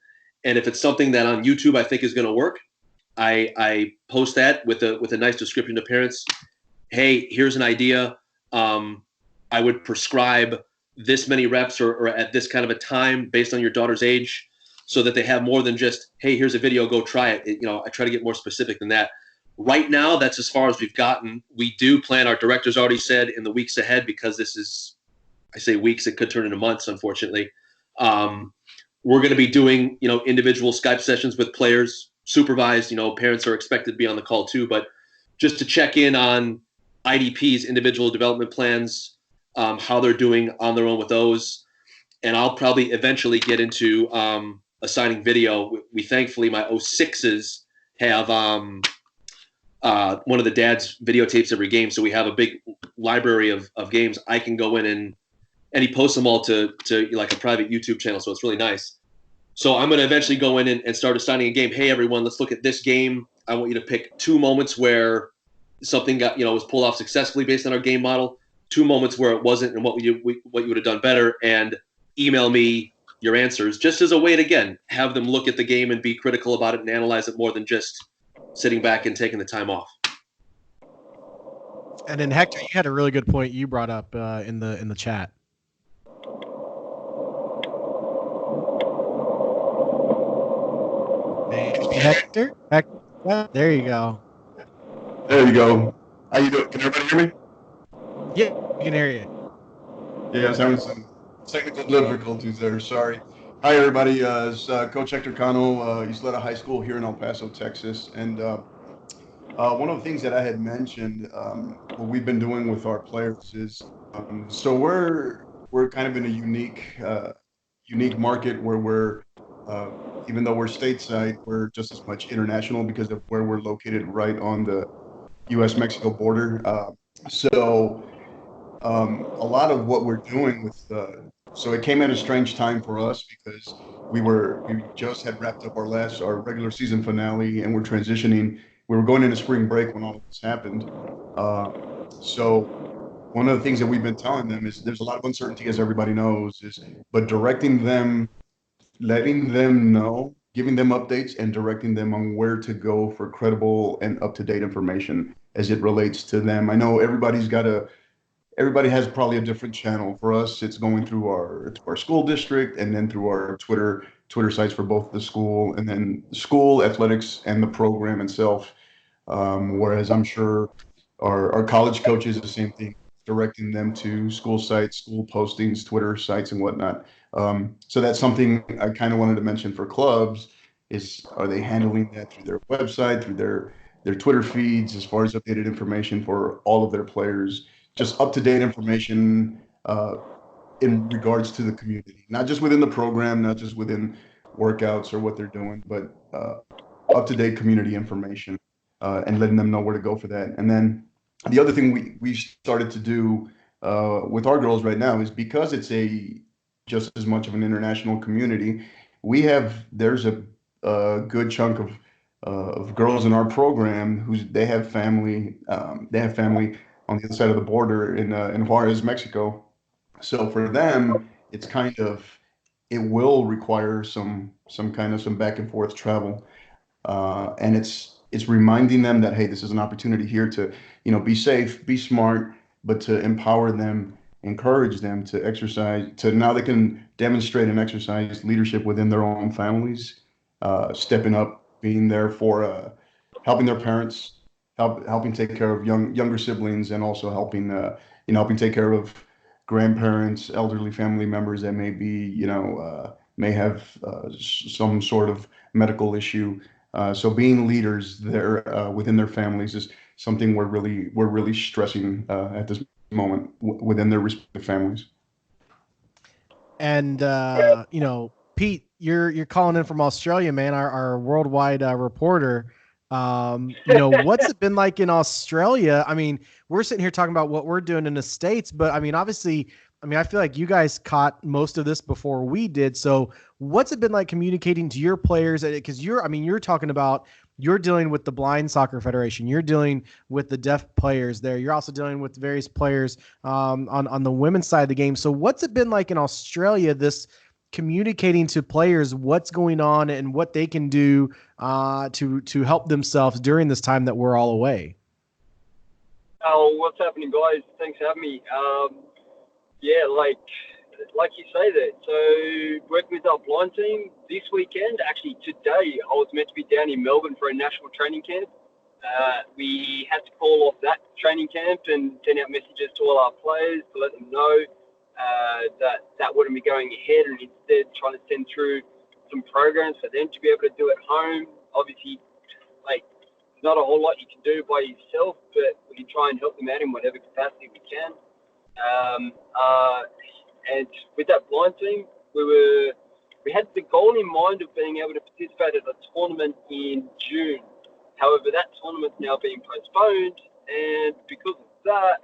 And if it's something that on YouTube I think is going to work, I post that with a nice description to parents. Hey, here's an idea. I would prescribe this many reps or at this kind of a time based on your daughter's age, so that they have more than just, hey, here's a video, go try it. I try to get more specific than that. Right now, that's as far as we've gotten. We do plan, our director's already said, in the weeks ahead, because this is, I say weeks, it could turn into months, unfortunately. We're going to be doing, individual Skype sessions with players, supervised. Parents are expected to be on the call too, but just to check in on IDPs, individual development plans, how they're doing on their own with those. And I'll probably eventually get into assigning video. We thankfully, my 06s have one of the dad's videotapes every game, so we have a big library of games. I can go in and he posts them all to like a private YouTube channel, so it's really nice. So I'm going to eventually go in and start assigning a game. Hey, everyone, let's look at this game. I want you to pick 2 moments where something was pulled off successfully based on our game model, 2 moments where it wasn't, and what you would have done better, and email me your answers, just as a way to, again, have them look at the game and be critical about it and analyze it more than just sitting back and taking the time off. And then Hector, you had a really good point you brought up in the chat. Hector, there you go. There you go. How you doing? Can everybody hear me? Yeah, we can hear you. Yeah, I was having some technical difficulties there. Sorry. Hi, everybody. It's Coach Hector Cano. He's led a high school here in El Paso, Texas. And one of the things that I had mentioned, what we've been doing with our players is, so we're kind of in a unique market where we're even though we're stateside, we're just as much international because of where we're located right on the U.S.-Mexico border. So a lot of what we're doing with so it came at a strange time for us because we just had wrapped up our regular season finale and we're transitioning. We were going into spring break when all of this happened. So one of the things that we've been telling them is there's a lot of uncertainty, as everybody knows, but directing them, letting them know, giving them updates and directing them on where to go for credible and up-to-date information as it relates to them. I know everybody has probably a different channel. For us, it's going through our school district and then through our Twitter sites for both the school and then the school athletics and the program itself. Whereas I'm sure our college coaches the same thing, directing them to school sites, school postings, Twitter sites, and whatnot. So that's something I kind of wanted to mention for clubs. Are they handling that through their website, through their Twitter feeds, as far as updated information for all of their players? Just up-to-date information in regards to the community, not just within the program, not just within workouts or what they're doing, but up-to-date community information and letting them know where to go for that. And then the other thing we started to do with our girls right now is because it's just as much of an international community, there's a good chunk of girls in our program they have family on the other side of the border in Juarez, Mexico. So for them, it will require some back and forth travel, and it's reminding them that hey, this is an opportunity here to be safe, be smart, but to empower them, encourage them to exercise. Now they can demonstrate and exercise leadership within their own families, stepping up, being there for helping their parents, helping take care of younger siblings, and also helping take care of grandparents, elderly family members that may have some sort of medical issue. So being leaders there within their families is something we're really stressing at this moment within their respective families. And Pete, you're calling in from Australia, man. Our worldwide reporter. What's it been like in Australia? I mean, we're sitting here talking about what we're doing in the States, but I mean, obviously, I feel like you guys caught most of this before we did. So what's it been like communicating to your players? Because you're talking about you're dealing with the Blind Soccer Federation. You're dealing with the deaf players there. You're also dealing with various players on the women's side of the game. So what's it been like in Australia, this communicating to players what's going on and what they can do to help themselves during this time that we're all away? Oh, what's happening, guys? Thanks for having me. Yeah, like you say that. So working with our blind team this weekend, actually today, I was meant to be down in Melbourne for a national training camp. We had to call off that training camp and send out messages to all our players to let them know that wouldn't be going ahead, and instead trying to send through some programs for them to be able to do at home. Obviously, not a whole lot you can do by yourself, but we can try and help them out in whatever capacity we can. And with that blind team, we had the goal in mind of being able to participate at a tournament in June. However, that tournament's now being postponed, and because of that,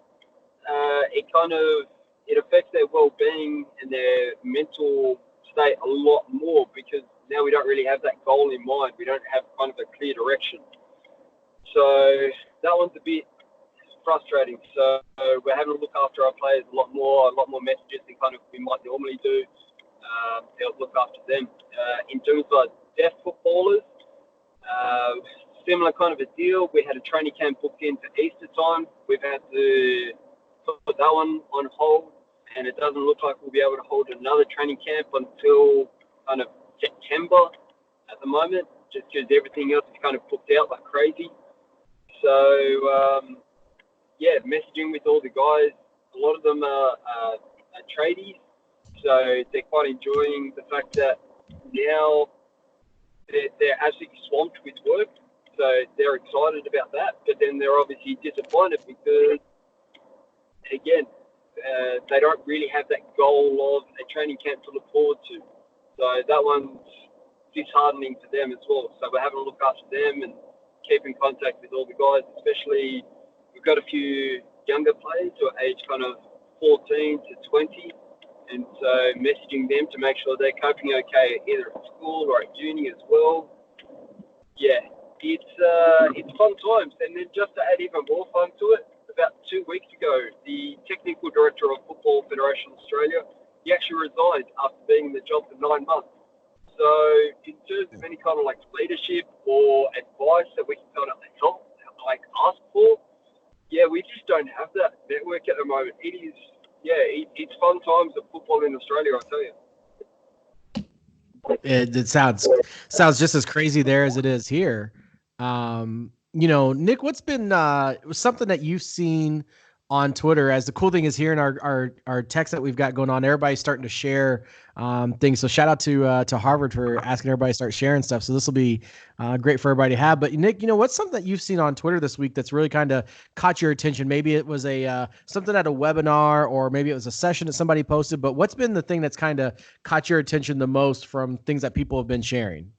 it affects their well-being and their mental state a lot more, because now we don't really have that goal in mind. We don't have kind of a clear direction. So that one's a bit frustrating. So we're having to look after our players a lot more messages than kind of we might normally do to help look after them. In terms of deaf footballers, similar kind of a deal. We had a training camp booked in for Easter time. We've had to put that one on hold, and it doesn't look like we'll be able to hold another training camp until kind of September at the moment. just because everything else is kind of booked out like crazy. So, messaging with all the guys. A lot of them are tradies, so they're quite enjoying the fact that now they're absolutely swamped with work. So they're excited about that, but then they're obviously disappointed because, again, they don't really have that goal of a training camp to look forward to. So that one's disheartening for them as well. So we're having to look after them and keep in contact with all the guys, especially we've got a few younger players who are aged kind of 14 to 20. And so messaging them to make sure they're coping okay either at school or at uni as well. Yeah, it's fun times. And then just to add even more fun to it, about 2 weeks ago, the technical director of Football Federation Australia, he actually resigned after being in the job for 9 months. So in terms of any kind of like leadership or advice that we can kind of help, like ask for, we just don't have that network at the moment. It is, it's fun times of football in Australia, I tell you. It sounds just as crazy there as it is here. Nick, what's been something that you've seen on Twitter? As the cool thing is here in our text that we've got going on, everybody's starting to share things. So shout out to Harvard for asking everybody to start sharing stuff. So this will be great for everybody to have. But Nick, what's something that you've seen on Twitter this week that's really kind of caught your attention? Maybe it was a something at a webinar, or maybe it was a session that somebody posted. But what's been the thing that's kind of caught your attention the most from things that people have been sharing?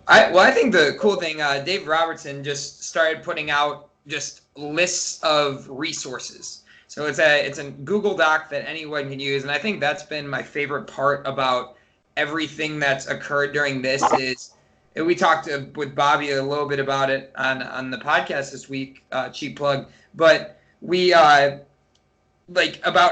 I think the cool thing, Dave Robertson just started putting out just lists of resources. So it's a Google Doc that anyone can use, and I think that's been my favorite part about everything that's occurred during this. Is we talked with Bobby a little bit about it on the podcast this week, cheap plug, but we about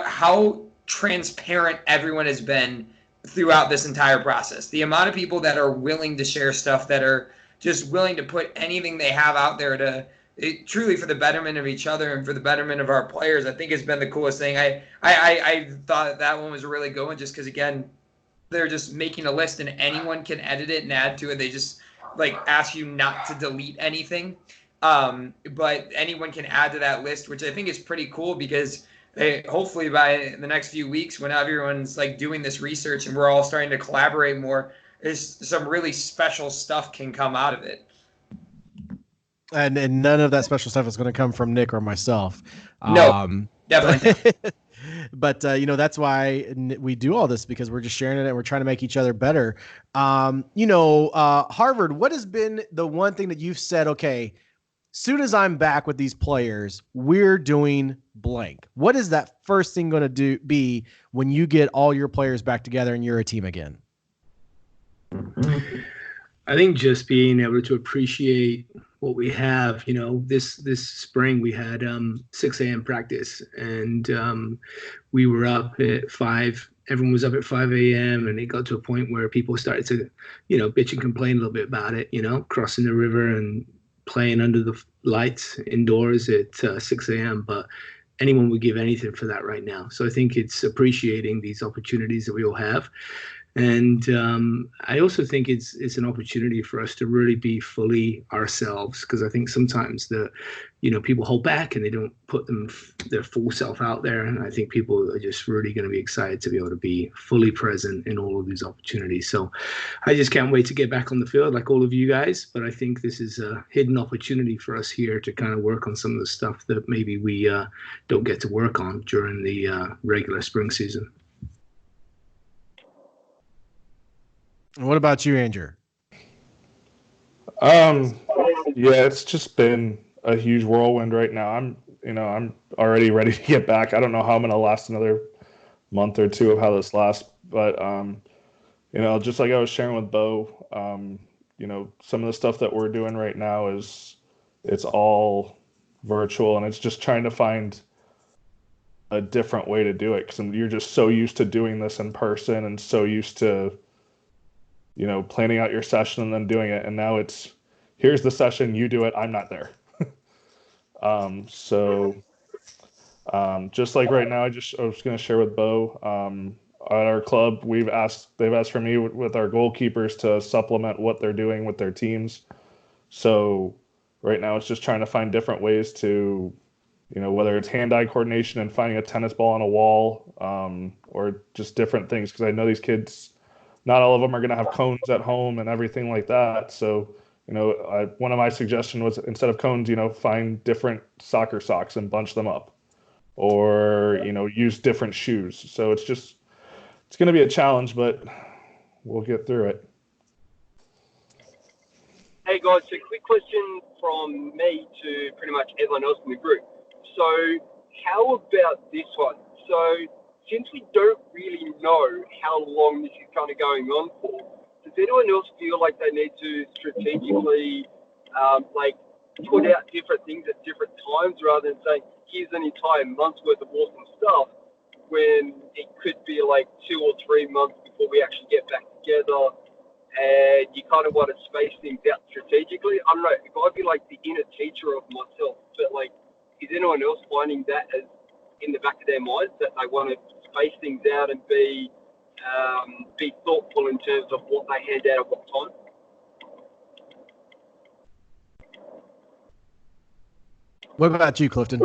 how transparent everyone has been throughout this entire process. The amount of people that are willing to share stuff, that are just willing to put anything they have out there truly for the betterment of each other and for the betterment of our players, I think has been the coolest thing. I thought that one was a really good one, just because, again, they're just making a list and anyone can edit it and add to it. They just ask you not to delete anything. But anyone can add to that list, which I think is pretty cool, because hopefully by the next few weeks, when everyone's doing this research and we're all starting to collaborate more, some really special stuff can come out of it. And none of that special stuff is going to come from Nick or myself. No, definitely not. But that's why we do all this, because we're just sharing it and we're trying to make each other better. Harvard, what has been the one thing that you've said, okay, soon as I'm back with these players, we're doing blank? What is that first thing going to be when you get all your players back together and you're a team again? I think just being able to appreciate what we have. This spring we had 6 a.m. practice, and we were up at 5. Everyone was up at 5 a.m. and it got to a point where people started to, bitch and complain a little bit about it, crossing the river and playing under the lights indoors at 6 a.m. But anyone would give anything for that right now. So I think it's appreciating these opportunities that we all have. And I also think it's an opportunity for us to really be fully ourselves, because I think sometimes people hold back and they don't put their full self out there. And I think people are just really going to be excited to be able to be fully present in all of these opportunities. So I just can't wait to get back on the field like all of you guys. But I think this is a hidden opportunity for us here to kind of work on some of the stuff that maybe we don't get to work on during the regular spring season. What about you, Andrew? It's just been a huge whirlwind right now. I'm already ready to get back. I don't know how I'm going to last another month or two of how this lasts, but just like I was sharing with Bo, some of the stuff that we're doing right now it's all virtual, and it's just trying to find a different way to do it, because you're just so used to doing this in person and so used to planning out your session and then doing it. And now it's, here's the session, you do it, I'm not there. Just like right now, I was going to share with Bo, at our club, they've asked for me with our goalkeepers to supplement what they're doing with their teams. So right now it's just trying to find different ways to, whether it's hand-eye coordination and finding a tennis ball on a wall, or just different things. Because I know these kids, not all of them are going to have cones at home and everything like that. So, one of my suggestions was, instead of cones, find different soccer socks and bunch them up, or, use different shoes. So it's going to be a challenge, but we'll get through it. Hey guys, so quick question from me to pretty much everyone else in the group. So how about this one? So since we don't really know how long this is kind of going on for, does anyone else feel like they need to strategically put out different things at different times rather than saying, here's an entire month's worth of awesome stuff, when it could be like 2 or 3 months before we actually get back together, and you kind of want to space things out strategically? I don't know, if I'd be like the inner teacher of myself, but like, is anyone else finding that as in the back of their minds, that they want to space things out and be thoughtful in terms of what they hand out at what time? What about you, Clifton?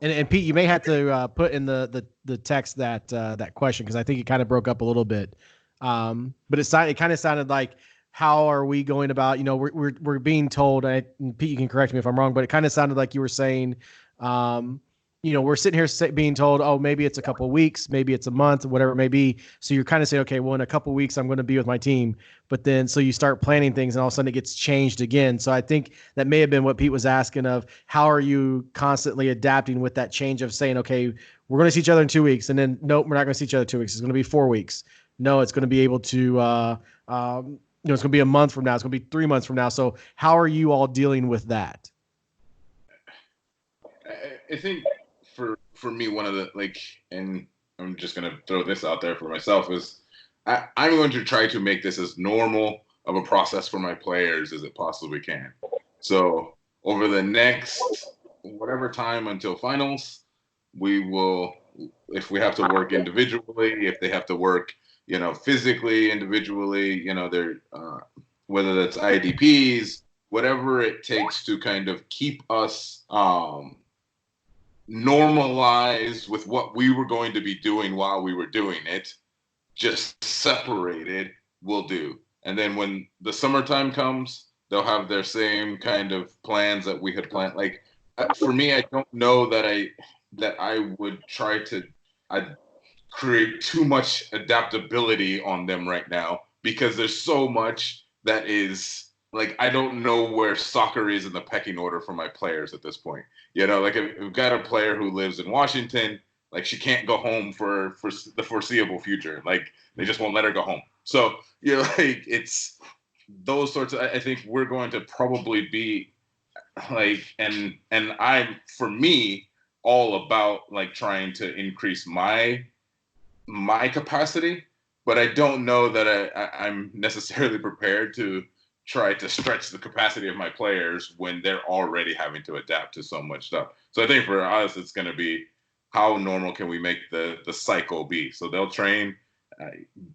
And Pete, you may have to put in the text that question, because I think it kind of broke up a little bit. But it kind of sounded like, how are we going about? We're being told. And Pete, you can correct me if I'm wrong, but it kind of sounded like you were saying, we're sitting here being told, oh, maybe it's a couple of weeks, maybe it's a month, whatever it may be. So you're kind of saying, okay, well, in a couple of weeks, I'm going to be with my team. But then, so you start planning things, and all of a sudden it gets changed again. So I think that may have been what Pete was asking of, how are you constantly adapting with that change of saying, okay, we're going to see each other in 2 weeks. And then, nope, we're not going to see each other 2 weeks. It's going to be 4 weeks. No, it's going to be able to, it's going to be a month from now. It's going to be 3 months from now. So how are you all dealing with that? I think for me, one of the, and I'm just going to throw this out there for myself, is I'm going to try to make this as normal of a process for my players as it possibly can. So over the next whatever time until finals, we will, if we have to work individually, if they have to work, physically, individually, they're, whether that's IDPs, whatever it takes to kind of keep us normalized with what we were going to be doing while we were doing it, just separated, we'll do. And then when the summertime comes, they'll have their same kind of plans that we had planned. Like, for me, I don't know that I would try to create too much adaptability on them right now, because there's so much that is, like, I don't know where soccer is in the pecking order for my players at this point. Like, if we've got a player who lives in Washington, like, she can't go home for the foreseeable future. Like, they just won't let her go home. So, like, it's those sorts of, I think we're going to probably be like, and I'm, for me, all about like trying to increase my capacity, but I don't know that I'm necessarily prepared to try to stretch the capacity of my players when they're already having to adapt to so much stuff. So I think for us, it's going to be, how normal can we make the cycle be? So they'll train,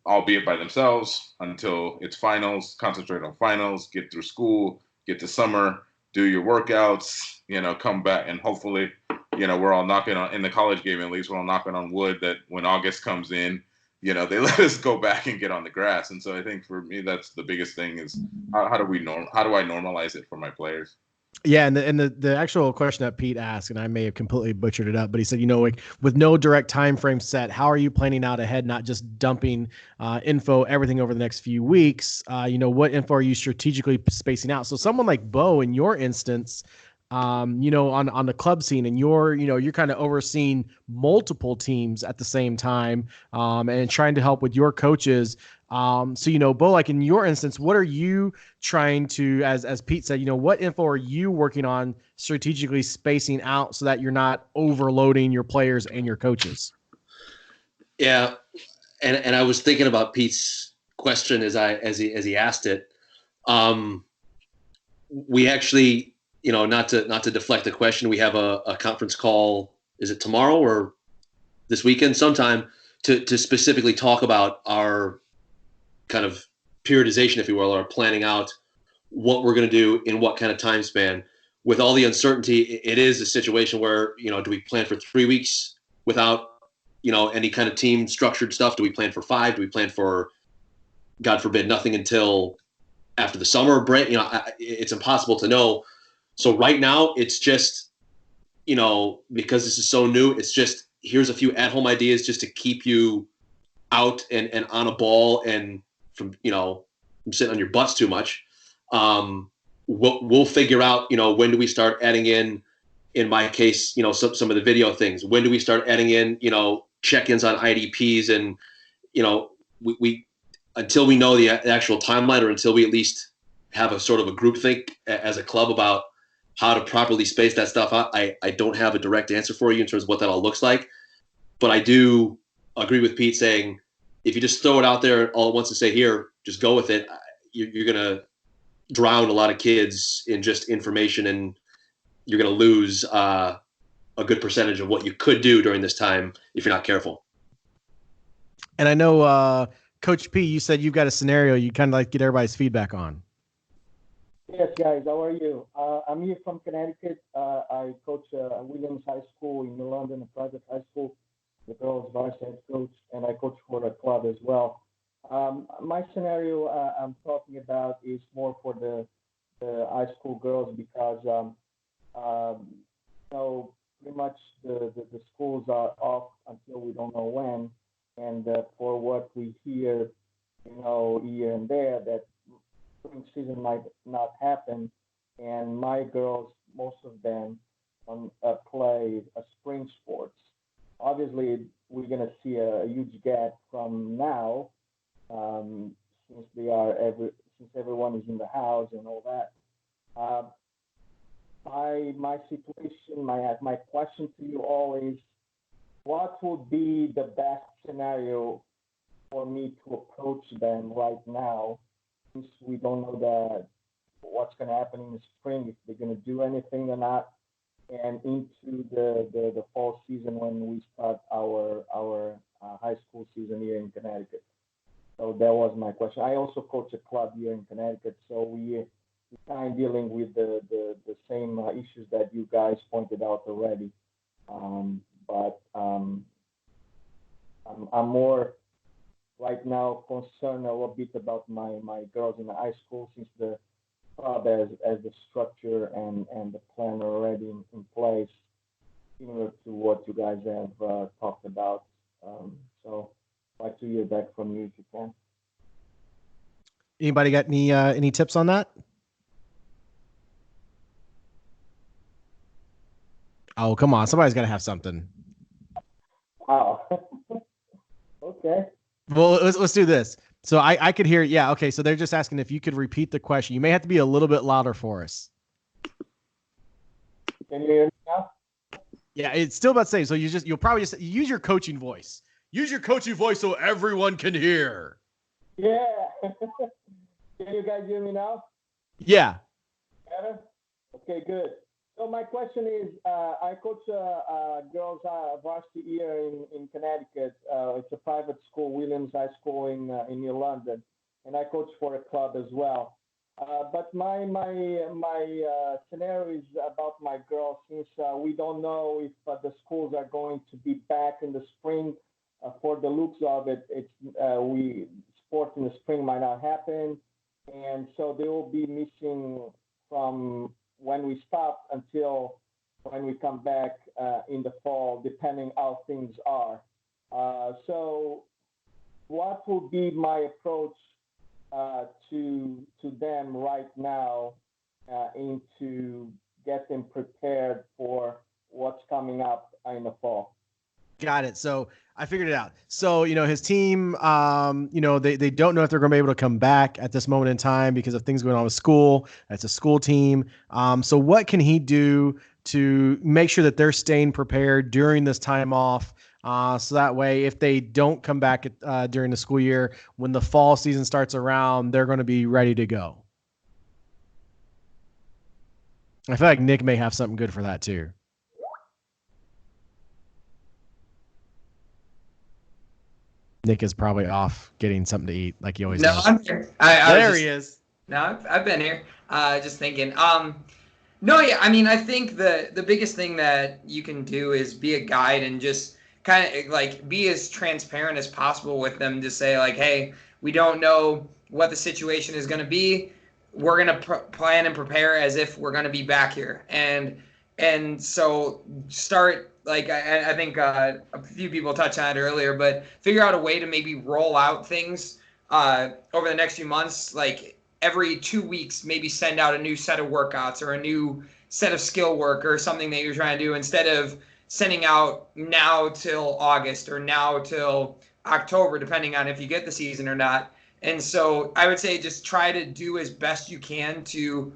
albeit by themselves, until it's finals, concentrate on finals, get through school, get to summer, do your workouts, come back, and hopefully, we're all knocking on, in the college game at least, we're all knocking on wood that when August comes in, they let us go back and get on the grass. And so I think for me, that's the biggest thing, is how do I normalize it for my players? Yeah, and the actual question that Pete asked, and I may have completely butchered it up, but he said, like, with no direct time frame set, how are you planning out ahead, not just dumping everything over the next few weeks? What info are you strategically spacing out? So someone like Bo, in your instance, on the club scene, and you're kind of overseeing multiple teams at the same time, and trying to help with your coaches. So, Bo, like in your instance, what are you trying to, as Pete said, what info are you working on strategically spacing out so that you're not overloading your players and your coaches? Yeah. And I was thinking about Pete's question as he asked it. We actually, not to deflect the question, we have a conference call. Is it tomorrow or this weekend sometime to specifically talk about our kind of periodization, if you will, or planning out what we're going to do in what kind of time span. With all the uncertainty, it is a situation where, do we plan for 3 weeks without, any kind of team structured stuff? Do we plan for 5? Do we plan for, God forbid, nothing until after the summer break? It's impossible to know. So right now it's just, because this is so new, it's just, here's a few at-home ideas just to keep you out and on a ball and from sitting on your butts too much. We'll figure out, when do we start adding in my case, some of the video things. When do we start adding in, check-ins on IDPs, and we until we know the actual timeline, or until we at least have a sort of a group think as a club about how to properly space that stuff out. I don't have a direct answer for you in terms of what that all looks like, but I do agree with Pete saying, if you just throw it out there all at once and say, here, just go with it, you're going to drown a lot of kids in just information, and you're going to lose a good percentage of what you could do during this time if you're not careful. And I know, Coach P, you said you've got a scenario you kind of like get everybody's feedback on. Yes, guys, how are you? I'm here from Connecticut. I coach Williams High School in New London, a private high school, the girls varsity head coach, and I coach for a club as well. My scenario I'm talking about is more for the high school girls, because pretty much the schools are off until we don't know when, and for what we hear, here and there, that spring season might not happen, and my girls, most of them, play spring sports. Obviously, we're going to see a huge gap from now, since since everyone is in the house and all that. My situation, my question to you all is, what would be the best scenario for me to approach them right now, since we don't know what's going to happen in the spring, if they're going to do anything or not, and into the fall season when we start our high school season here in Connecticut. So that was my question. I also coach a club here in Connecticut, so we're kind of dealing with the same issues that you guys pointed out already. But I'm more right now concerned a little bit about my girls in the high school, since the club has the structure and the plan already in place, similar to what you guys have talked about. So I'd like to hear back from you if you can. Anybody got any tips on that? Oh, come on. Somebody's got to have something. Wow. Okay. Well, let's do this. So I could hear. Yeah. Okay. So they're just asking if you could repeat the question. You may have to be a little bit louder for us. Can you hear me now? Yeah. It's still about the same. So you'll probably just use your coaching voice. Use your coaching voice so everyone can hear. Yeah. Can you guys hear me now? Yeah. Better? Okay, good. So my question is, I coach girls varsity here in Connecticut. It's a private school, Williams High School in New London, and I coach for a club as well. But my scenario is about my girls, since we don't know if the schools are going to be back in the spring. For the looks of it, sports in the spring might not happen, and so they will be missing from when we stop until when we come back in the fall, depending how things are. So what will be my approach to them right now to get them prepared for what's coming up in the fall? Got it. So I figured it out. So, his team, they don't know if they're going to be able to come back at this moment in time because of things going on with school. It's a school team. So what can he do to make sure that they're staying prepared during this time off? So that way, if they don't come back during the school year, when the fall season starts around, they're going to be ready to go. I feel like Nick may have something good for that too. Nick is probably off getting something to eat, like he always No, does. I'm here. I There was he just, is. No, I've been here. Just thinking. No, yeah. I mean, I think the biggest thing that you can do is be a guide and just kind of like be as transparent as possible with them to say like, hey, we don't know what the situation is going to be. We're going to plan and prepare as if we're going to be back here, and so start like I think a few people touched on it earlier, but figure out a way to maybe roll out things over the next few months, like every 2 weeks, maybe send out a new set of workouts or a new set of skill work or something that you're trying to do instead of sending out now till August or now till October, depending on if you get the season or not. And so I would say just try to do as best you can to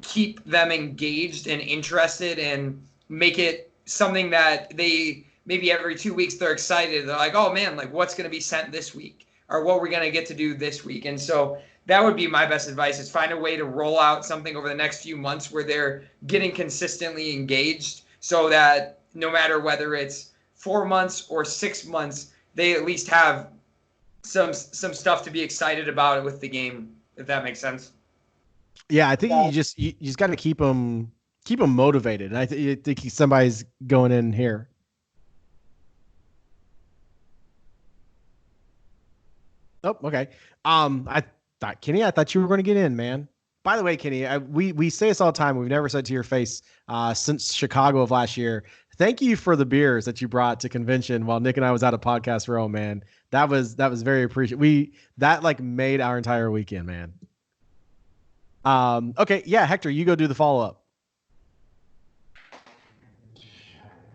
keep them engaged and interested and make it something that they maybe every 2 weeks they're excited. They're like, oh man, like what's going to be sent this week or what we're going to get to do this week. And so that would be my best advice is find a way to roll out something over the next few months where they're getting consistently engaged so that no matter whether it's 4 months or 6 months, they at least have some stuff to be excited about with the game, if that makes sense. Yeah, I think you just got to keep them motivated. And I think somebody's going in here. Oh, okay. I thought Kenny, I thought you were going to get in, man. By the way, Kenny, we say this all the time. We've never said to your face since Chicago of last year. Thank you for the beers that you brought to convention while Nick and I was out of podcast row, man. That was very appreciated. That like made our entire weekend, man. Okay, yeah, Hector, you go do the follow up.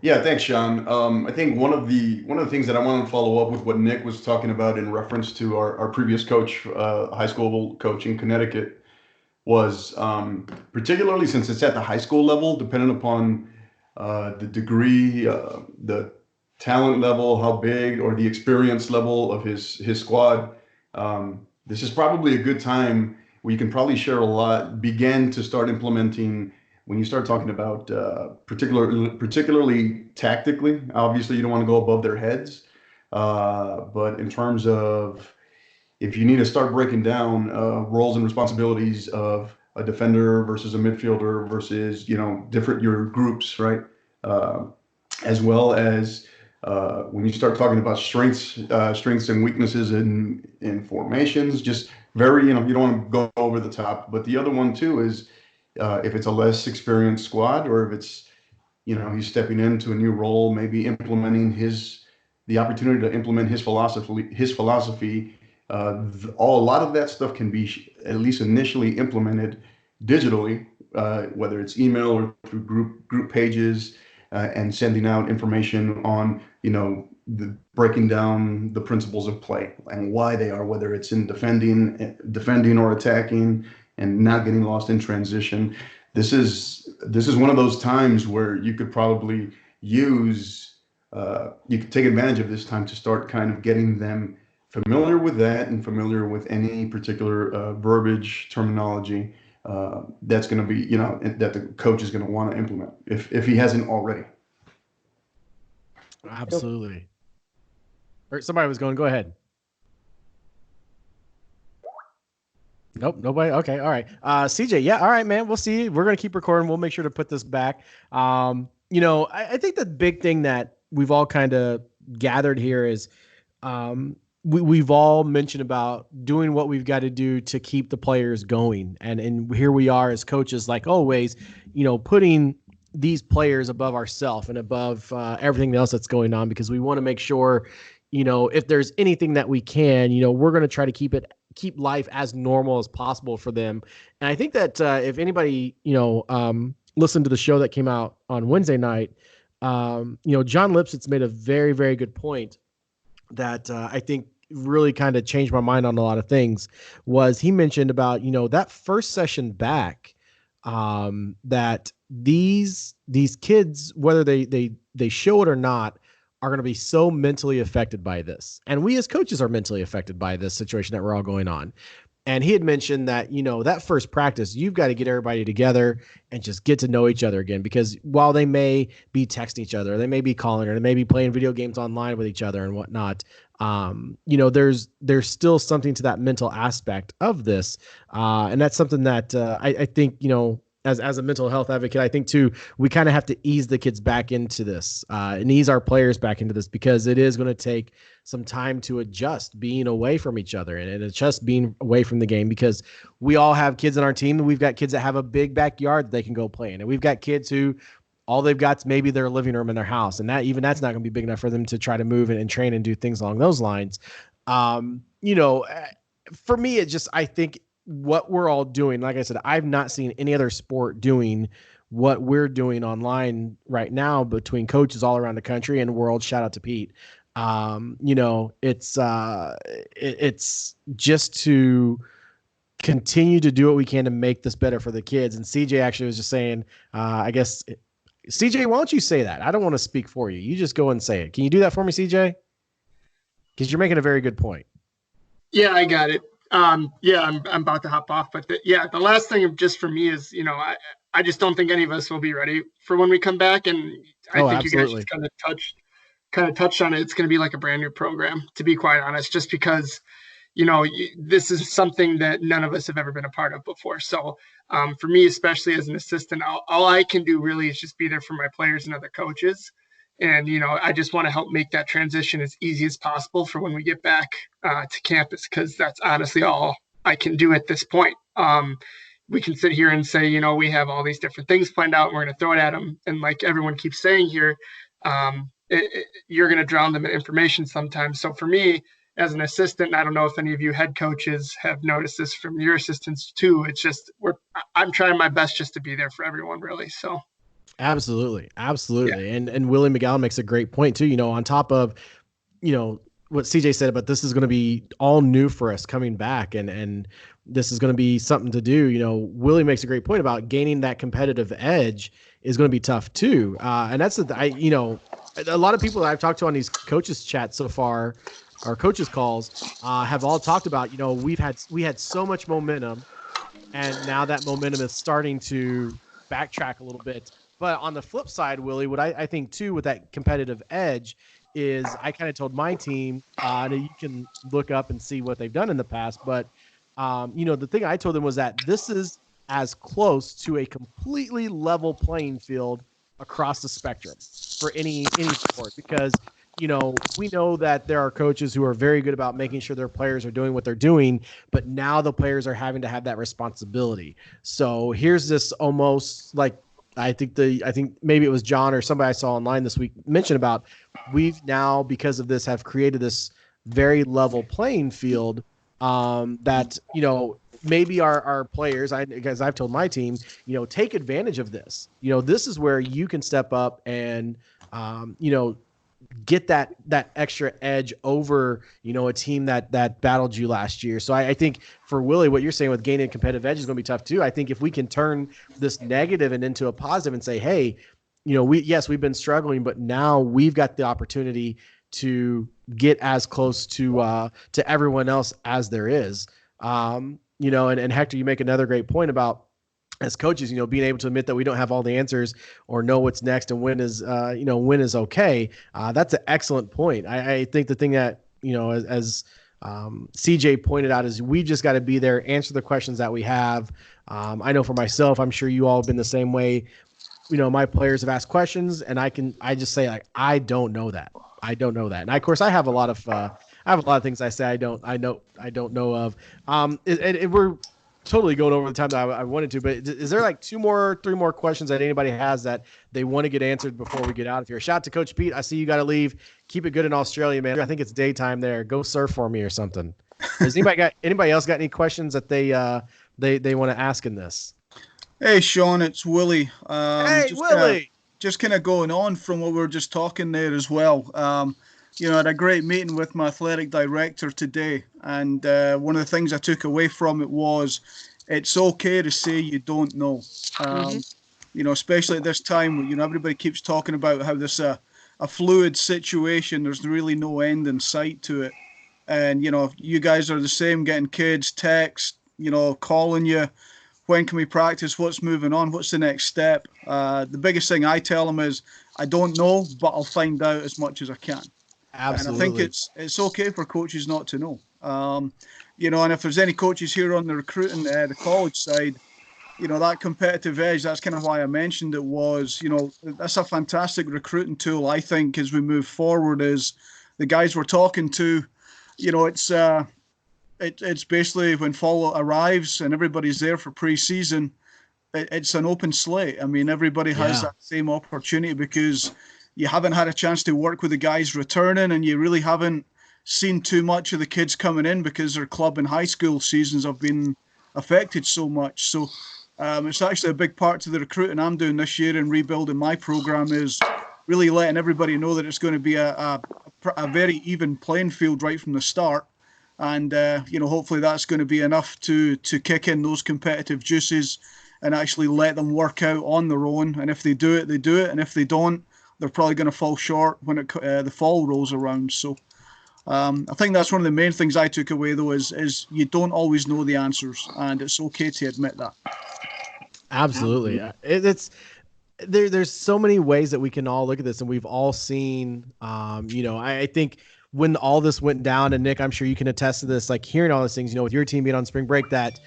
Yeah, thanks, Sean. I think one of the things that I want to follow up with what Nick was talking about in reference to our previous coach, high school coach in Connecticut, was particularly since it's at the high school level, depending upon the degree, the talent level, how big, or the experience level of his squad. This is probably a good time where you can probably share a lot, begin to start implementing when you start talking about particularly tactically. Obviously, you don't want to go above their heads, but in terms of if you need to start breaking down roles and responsibilities of a defender versus a midfielder versus different your groups, right? As well as when you start talking about strengths and weaknesses in formations, just very you don't want to go over the top. But the other one too is if it's a less experienced squad or if it's he's stepping into a new role, maybe implementing the opportunity to implement his philosophy. A lot of that stuff can be at least initially implemented digitally, whether it's email or through group pages, and sending out information on breaking down the principles of play and why they are, whether it's in defending or attacking, and not getting lost in transition. This is one of those times where you could probably you could take advantage of this time to start kind of getting them familiar with that and familiar with any particular verbiage, terminology that's going to be, that the coach is going to want to implement if he hasn't already. Absolutely. Or somebody was going. Go ahead. Nope, nobody. Okay, all right. CJ, yeah, all right, man. We'll see. We're gonna keep recording. We'll make sure to put this back. I think the big thing that we've all kind of gathered here is we've all mentioned about doing what we've got to do to keep the players going. And here we are as coaches, like always, putting these players above ourselves and above everything else that's going on, because we want to make sure, if there's anything that we can, we're going to try to keep life as normal as possible for them. And I think that if anybody, listened to the show that came out on Wednesday night, John Lipsitz made a very, very good point that I think really kind of changed my mind on a lot of things. Was he mentioned about, that first session back, that these kids, whether they show it or not, are going to be so mentally affected by this. And we as coaches are mentally affected by this situation that we're all going on. And he had mentioned that, that first practice, you've got to get everybody together and just get to know each other again, because while they may be texting each other, they may be calling, or they may be playing video games online with each other and whatnot, there's still something to that mental aspect of this. And that's something that I think, as a mental health advocate, I think too, we kind of have to ease the kids back into this and ease our players back into this, because it is going to take some time to adjust being away from each other and adjust being away from the game, because we all have kids on our team. We've got kids that have a big backyard that they can go play in. And we've got kids who all they've got is maybe their living room in their house. And that's not going to be big enough for them to try to move and train and do things along those lines. For me, I think what we're all doing, like I said, I've not seen any other sport doing what we're doing online right now between coaches all around the country and world. Shout out to Pete. It's just to continue to do what we can to make this better for the kids. And CJ actually was just saying, I guess, CJ, why don't you say that? I don't want to speak for you. You just go and say it. Can you do that for me, CJ? Because you're making a very good point. Yeah, I got it. I'm about to hop off, but the last thing just for me is, I just don't think any of us will be ready for when we come back. And I think absolutely. You guys just kind of touched on it. It's going to be like a brand new program, to be quite honest, just because, this is something that none of us have ever been a part of before. So for me, especially as an assistant, all I can do really is just be there for my players and other coaches. And, I just want to help make that transition as easy as possible for when we get back to campus, because that's honestly all I can do at this point. We can sit here and say, we have all these different things planned out and we're going to throw it at them. And like everyone keeps saying here, you're going to drown them in information sometimes. So for me, as an assistant, and I don't know if any of you head coaches have noticed this from your assistants too, it's just I'm trying my best just to be there for everyone, really. So. Absolutely. Yeah. And Willie McGowan makes a great point too, on top of, what CJ said about this is going to be all new for us coming back and this is going to be something to do. Willie makes a great point about gaining that competitive edge is going to be tough too. And that's a lot of people that I've talked to on these coaches chats so far, our coaches calls, have all talked about, we had so much momentum and now that momentum is starting to backtrack a little bit. But on the flip side, Willie, what I think too with that competitive edge is I kind of told my team, and you can look up and see what they've done in the past. But, the thing I told them was that this is as close to a completely level playing field across the spectrum for any sport, because, we know that there are coaches who are very good about making sure their players are doing what they're doing, but now the players are having to have that responsibility. So here's this almost like, I think maybe it was John or somebody I saw online this week mentioned about we've now, because of this, have created this very level playing field that, maybe our players, because I've told my team, take advantage of this. This is where you can step up and, get that extra edge over, a team that battled you last year. So I think for Willie, what you're saying with gaining competitive edge is going to be tough too. I think if we can turn this negative and into a positive and say, hey, we've been struggling, but now we've got the opportunity to get as close to everyone else as there is. And Hector, you make another great point about, as coaches, being able to admit that we don't have all the answers or know what's next and when is okay. That's an excellent point. I think the thing that, as CJ pointed out, is we just got to be there, answer the questions that we have. I know for myself, I'm sure you all have been the same way. My players have asked questions and I just say like, I don't know that. And of course I have a lot of things I say I don't know of. And we're totally going over the time that I wanted to, but is there like 3 more questions that anybody has that they want to get answered before we get out of here? Shout out to Coach Pete. I see you got to leave. Keep it good in Australia, man. I think it's daytime there. Go surf for me or something. Has anybody else got any questions that they want to ask in this? Hey, Sean, it's Willie. Hey, Willie. Just kind of going on from what we were just talking there as well. I had a great meeting with my athletic director today, and one of the things I took away from it was it's okay to say you don't know. Especially at this time, everybody keeps talking about how this a fluid situation. There's really no end in sight to it, and you guys are the same, getting kids text, calling you. When can we practice? What's moving on? What's the next step? The biggest thing I tell them is I don't know, but I'll find out as much as I can. Absolutely. And I think it's okay for coaches not to know. And if there's any coaches here on the recruiting, the college side, that competitive edge, that's kind of why I mentioned it was, that's a fantastic recruiting tool, I think, as we move forward, is the guys we're talking to, it's basically when fall arrives and everybody's there for pre-season, it's an open slate. I mean, everybody has that same opportunity because you haven't had a chance to work with the guys returning, and you really haven't seen too much of the kids coming in because their club and high school seasons have been affected so much. So it's actually a big part to the recruiting I'm doing this year in rebuilding my program, is really letting everybody know that it's going to be a very even playing field right from the start. And, hopefully that's going to be enough to kick in those competitive juices and actually let them work out on their own. And if they do it, they do it. And if they don't, they're probably going to fall short when the fall rolls around. So I think that's one of the main things I took away, though, is you don't always know the answers, and it's okay to admit that. Absolutely. There's so many ways that we can all look at this, and we've all seen, I think when all this went down, and Nick, I'm sure you can attest to this, like hearing all those things, with your team being on spring break, that,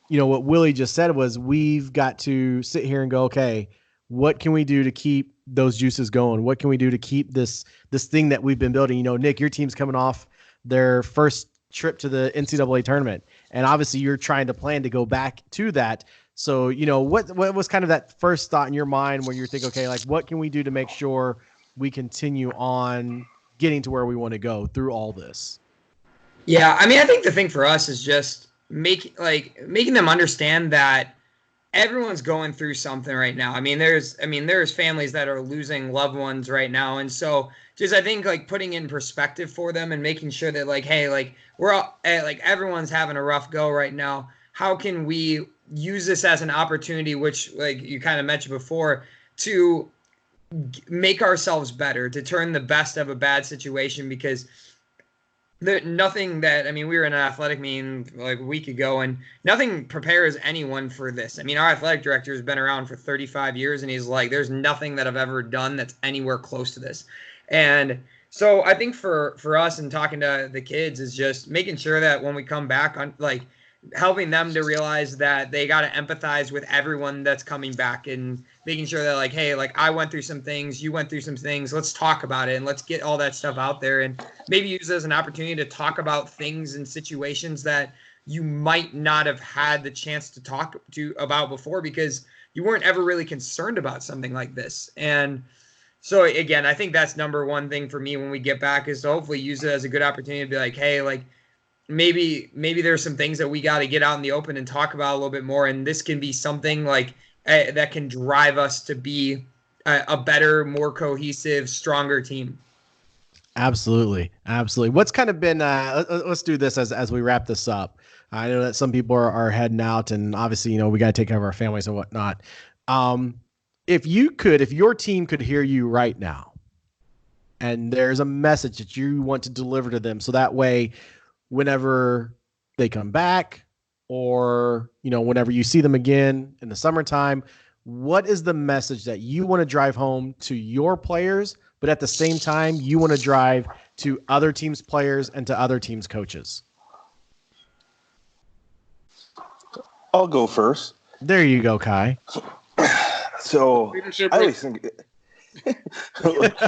what Willie just said was, we've got to sit here and go, okay, what can we do to keep those juices going? What can we do to keep this thing that we've been building? Nick, your team's coming off their first trip to the NCAA tournament, and obviously you're trying to plan to go back to that. So, what was kind of that first thought in your mind when you're thinking, okay, like what can we do to make sure we continue on getting to where we want to go through all this? Yeah, I mean, I think the thing for us is just making them understand that everyone's going through something right now. I mean, there's families that are losing loved ones right now, and so just I think like putting in perspective for them and making sure that like, hey, like we're all everyone's having a rough go right now. How can we use this as an opportunity, which like you kind of mentioned before, to make ourselves better, to turn the best of a bad situation? Because we were in an athletic meeting like a week ago, and nothing prepares anyone for this. I mean, our athletic director has been around for 35 years, and he's like, there's nothing that I've ever done that's anywhere close to this. And so I think for us and talking to the kids is just making sure that when we come back on, like, helping them to realize that they got to empathize with everyone that's coming back, and making sure that like, hey, like I went through some things, you went through some things, let's talk about it and let's get all that stuff out there, and maybe use it as an opportunity to talk about things and situations that you might not have had the chance to talk about before because you weren't ever really concerned about something like this. And so again, I think that's number one thing for me when we get back, is to hopefully use it as a good opportunity to be like, hey, like maybe there's some things that we got to get out in the open and talk about a little bit more. And this can be something like that can drive us to be a better, more cohesive, stronger team. Absolutely. What's kind of been, let's do this as we wrap this up. I know that some people are heading out, and obviously, we got to take care of our families and whatnot. If your team could hear you right now, and there's a message that you want to deliver to them, so that way, whenever they come back, or whenever you see them again in the summertime, what is the message that you want to drive home to your players, but at the same time you want to drive to other teams' players and to other teams' coaches? I'll go first. There you go, Kai. So I always think,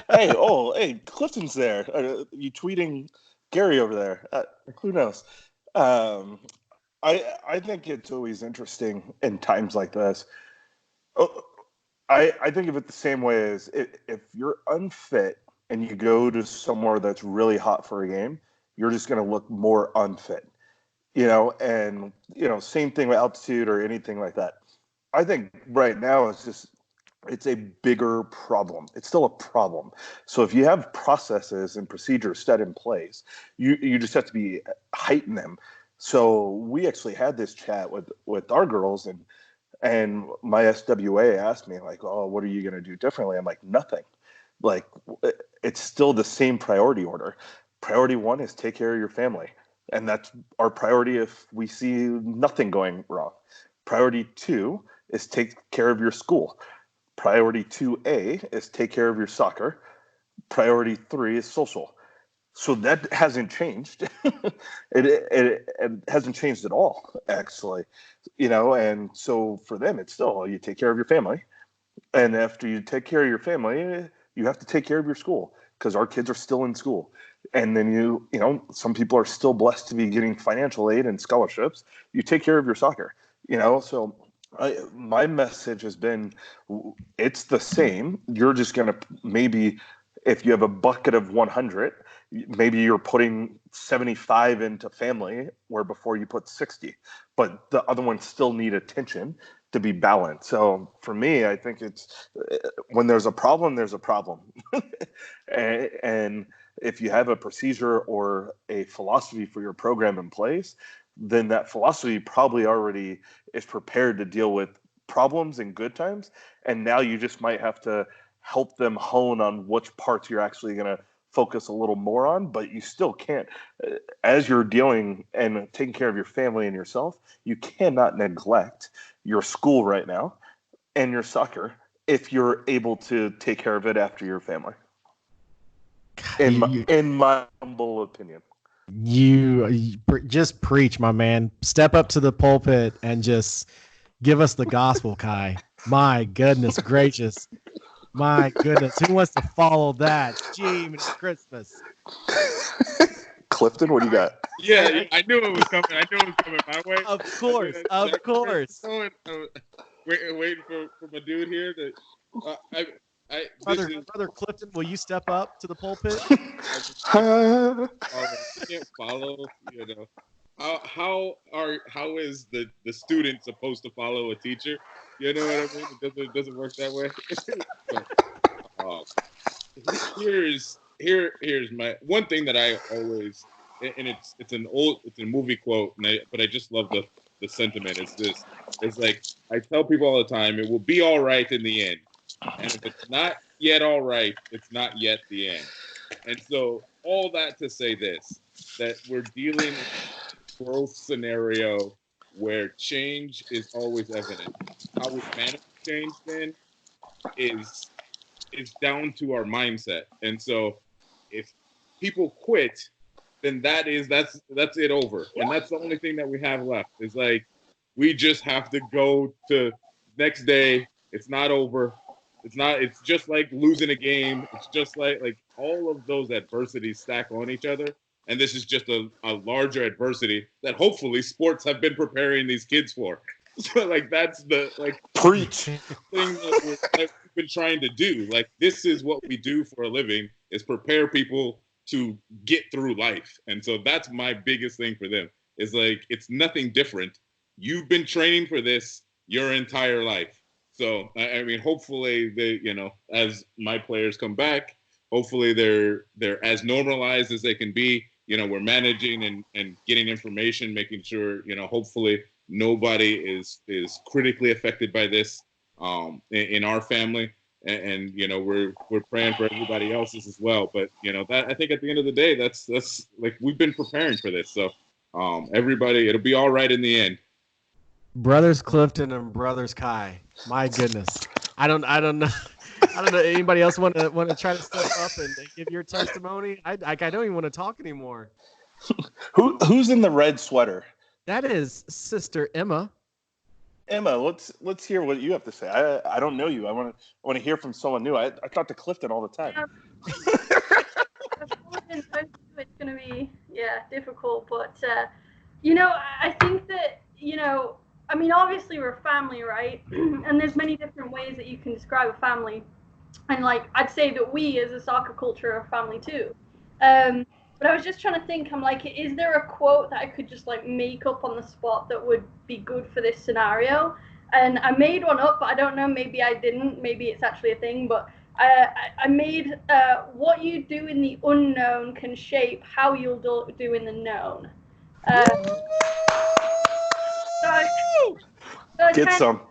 hey, Clifton's there. You tweeting Gary over there? Who knows? I think it's always interesting in times like this. I think of it the same way as if you're unfit and you go to somewhere that's really hot for a game, you're just going to look more unfit. And same thing with altitude or anything like that. I think right now it's a bigger problem. It's still a problem. So if you have processes and procedures set in place, you just have to heighten them. So we actually had this chat with our girls, and my SWA asked me like, "Oh, what are you going to do differently?" I'm like, "Nothing." Like, it's still the same priority order. Priority one is take care of your family. And that's our priority if we see nothing going wrong. Priority two is take care of your school. Priority 2A is take care of your soccer. Priority 3 is social. So that hasn't changed. It hasn't changed at all, actually. And so for them, it's still you take care of your family, and after you take care of your family, you have to take care of your school because our kids are still in school. And then some people are still blessed to be getting financial aid and scholarships. You take care of your soccer. So my message has been, it's the same. You're just gonna maybe, if you have a bucket of 100, maybe you're putting 75 into family where before you put 60, but the other ones still need attention to be balanced. So for me, I think it's when there's a problem, there's a problem. and if you have a procedure or a philosophy for your program in place, then that philosophy probably already is prepared to deal with problems in good times. And now you just might have to help them hone on which parts you're actually going to focus a little more on, but you still can't, as you're dealing and taking care of your family and yourself, you cannot neglect your school right now and your soccer if you're able to take care of it after your family. In my humble opinion. You just preach, my man. Step up to the pulpit and just give us the gospel, Kai. My goodness gracious. My goodness. Who wants to follow that? Gee, Christmas. Clifton, what do you got? Yeah, I knew it was coming. I knew it was coming my way. Of course. Waiting for my dude here to. Brother Clifton, will you step up to the pulpit? I can't follow. How is the student supposed to follow a teacher? You know what I mean? It doesn't work that way. Here's my one thing that I always, and it's a movie quote, but I just love the sentiment. Is this? It's like I tell people all the time, it will be all right in the end. And if it's not yet all right, it's not yet the end. And so all that to say this, that we're dealing with a growth scenario where change is always evident. How we manage change then is down to our mindset. And so if people quit, then that's it over. And that's the only thing that we have left. Is like we just have to go to next day. It's not over. It's just like losing a game. It's just like all of those adversities stack on each other. And this is just a larger adversity that hopefully sports have been preparing these kids for. So that's the preach thing that we've been trying to do. This is what we do for a living, is prepare people to get through life. And so that's my biggest thing for them. Is it's nothing different. You've been training for this your entire life. So, I mean, hopefully as my players come back, hopefully they're as normalized as they can be. We're managing and getting information, making sure, hopefully nobody is critically affected by this in our family. And we're praying for everybody else's as well. But, that I think at the end of the day, that's we've been preparing for this. So everybody, it'll be all right in the end. Brothers Clifton and Brothers Kai. My goodness. I don't know. Anybody else want to try to step up and give your testimony? I don't even want to talk anymore. Who's in the red sweater? That is Sister Emma. Emma, let's hear what you have to say. I don't know you. I want to hear from someone new. I talk to Clifton all the time. It's going to be difficult, but I think that I mean, obviously we're a family, right? And there's many different ways that you can describe a family. And I'd say that we as a soccer culture are a family too. But I was just trying to think, I'm like, is there a quote that I could just make up on the spot that would be good for this scenario? And I made one up, but I don't know, maybe I didn't, maybe it's actually a thing, but I made what you do in the unknown can shape how you'll do in the known. So get some.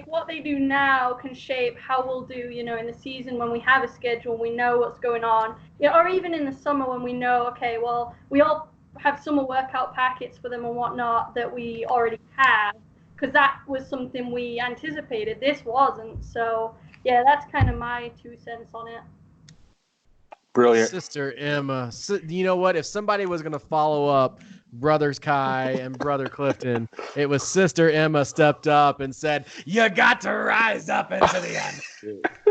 What they do now can shape how we'll do, in the season when we have a schedule, we know what's going on, or even in the summer when we know, okay, well, we all have summer workout packets for them and whatnot that we already have, because that was something we anticipated. This wasn't. So, yeah, that's kind of my 2 cents on it. Brilliant. Sister Emma. You know what? If somebody was going to follow up Brothers Kai and Brother Clifton, it was Sister Emma stepped up and said, "You got to rise up into the end."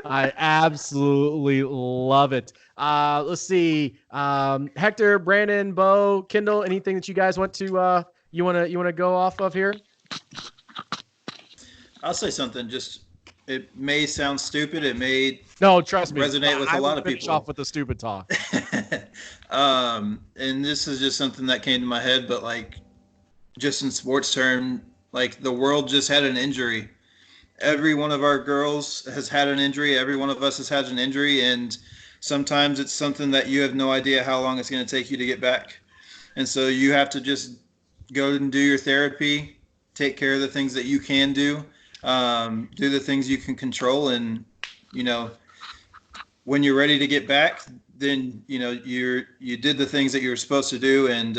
I absolutely love it. Let's see. Hector, Brandon, Bo, Kendall, anything that you guys want to you want to go off of here? I'll say something. Just it may sound stupid. It may trust me. resonate with a lot of people. Off with the stupid talk. And this is just something that came to my head, but like, just in sports term, like the world just had an injury. Every one of our girls has had an injury. Every one of us has had an injury, and sometimes it's something that you have no idea how long it's going to take you to get back. And so you have to just go and do your therapy, take care of the things that you can do the things you can control, and when you're ready to get back, then you did the things that you were supposed to do, and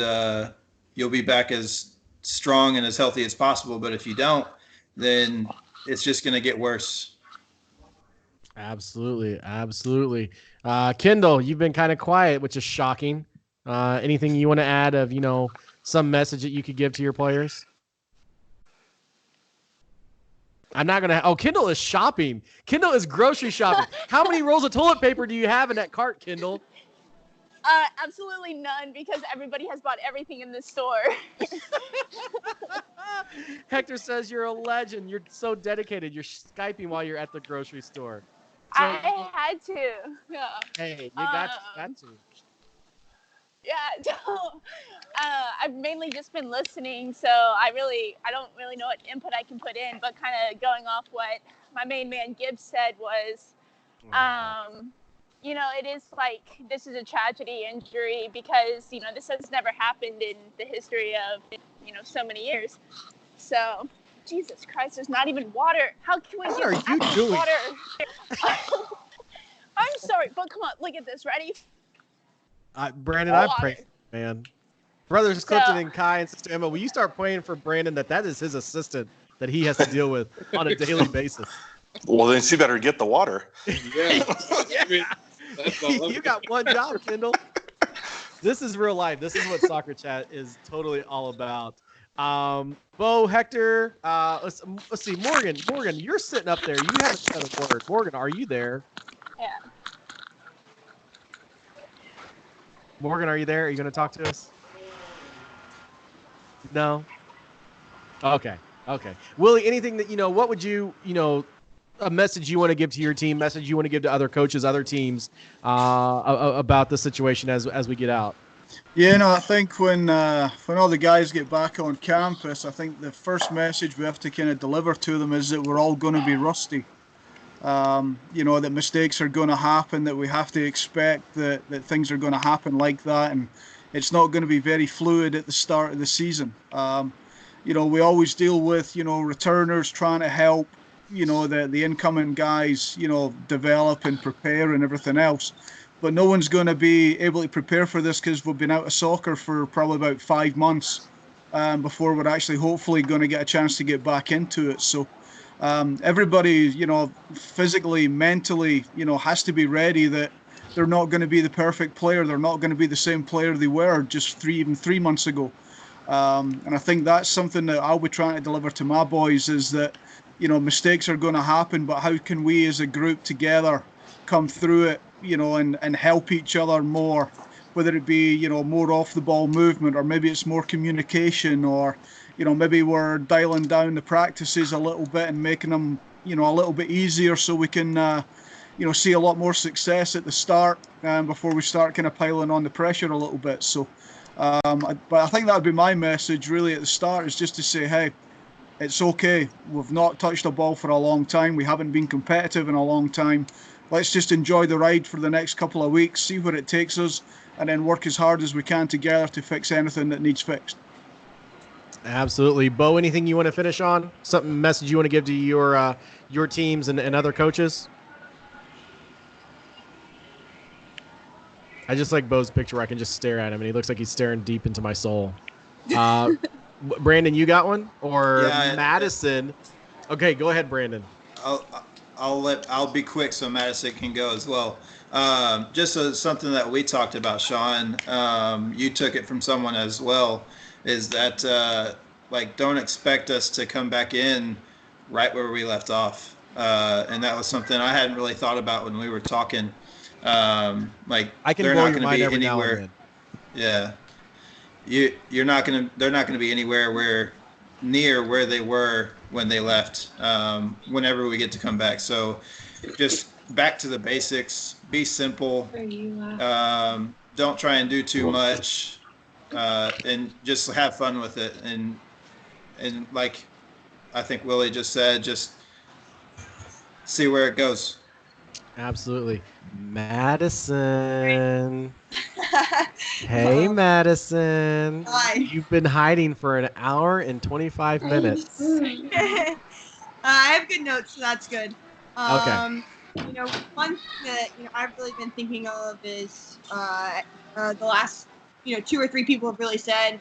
you'll be back as strong and as healthy as possible. But if you don't, then it's just going to get worse. Absolutely. Kendall, you've been kind of quiet, which is shocking. Anything you want to add of some message that you could give to your players? I'm not gonna. Oh, Kendall is shopping. Kendall is grocery shopping. How many rolls of toilet paper do you have in that cart, Kendall? Absolutely none, because everybody has bought everything in this store. Hector says you're a legend. You're so dedicated. You're Skyping while you're at the grocery store. So, I had to. Yeah. Hey, you got to. Yeah, I've mainly just been listening, so I don't really know what input I can put in, but kind of going off what my main man Gibbs said was, it is like, this is a tragedy injury because, this has never happened in the history of, so many years. So, Jesus Christ, there's not even water. How can we get water? I'm sorry, but come on, look at this. Ready? Brandon, I pray, man. Brothers Clifton and Kai and Sister Emma, will you start praying for Brandon that is his assistant that he has to deal with on a daily basis? Well, then she better get the water. Yeah. You got one job, Kendall. This is real life. This is what Soccer Chat is totally all about. Bo, Hector, let's see. Morgan, you're sitting up there. You haven't said a word. Morgan, are you there? Yeah. Morgan, are you there? Are you going to talk to us? No? Okay. Willie, anything that, what would you, a message you want to give to your team, message you want to give to other coaches, other teams about the situation as we get out? Yeah, I think when all the guys get back on campus, I think the first message we have to kind of deliver to them is that we're all going to be rusty. That mistakes are going to happen, that we have to expect that things are going to happen like that, and it's not going to be very fluid at the start of the season. We always deal with, returners trying to help, the incoming guys, develop and prepare and everything else. But no one's going to be able to prepare for this because we've been out of soccer for probably about 5 months before we're actually hopefully going to get a chance to get back into it. So everybody, physically, mentally, has to be ready that they're not going to be the perfect player. They're not going to be the same player they were just 3 months ago. And I think that's something that I'll be trying to deliver to my boys is that, mistakes are going to happen, but how can we as a group together come through it, and help each other more, whether it be, more off the ball movement, or maybe it's more communication, or, maybe we're dialing down the practices a little bit and making them, a little bit easier so we can, see a lot more success at the start before we start kind of piling on the pressure a little bit. So, but I think that would be my message really at the start, is just to say, hey, it's okay. We've not touched a ball for a long time. We haven't been competitive in a long time. Let's just enjoy the ride for the next couple of weeks, see where it takes us, and then work as hard as we can together to fix anything that needs fixed. Absolutely. Bo, anything you want to finish on? Something message you want to give to your teams and other coaches? I just like Bo's picture where I can just stare at him, and he looks like he's staring deep into my soul. Brandon, you got one? Or Madison? Okay, go ahead, Brandon. I'll be quick so Madison can go as well. Just something that we talked about, Sean. You took it from someone as well. Is that like don't expect us to come back in right where we left off, and that was something I hadn't really thought about when we were talking. Like I can they're blow not your going to mind be every now and anywhere. then. Yeah, you're not going to. They're not going to be anywhere where near where they were when they left. Whenever we get to come back, so just back to the basics. Be simple. Don't try and do too much, and just have fun with it. And like I think Willie just said, just see where it goes. Absolutely. Madison. Hey, Madison. Hi. You've been hiding for an hour and 25 minutes. I have good notes, so that's good. Okay. You know, one thing that I've really been thinking of is the last 2 or 3 people have really said,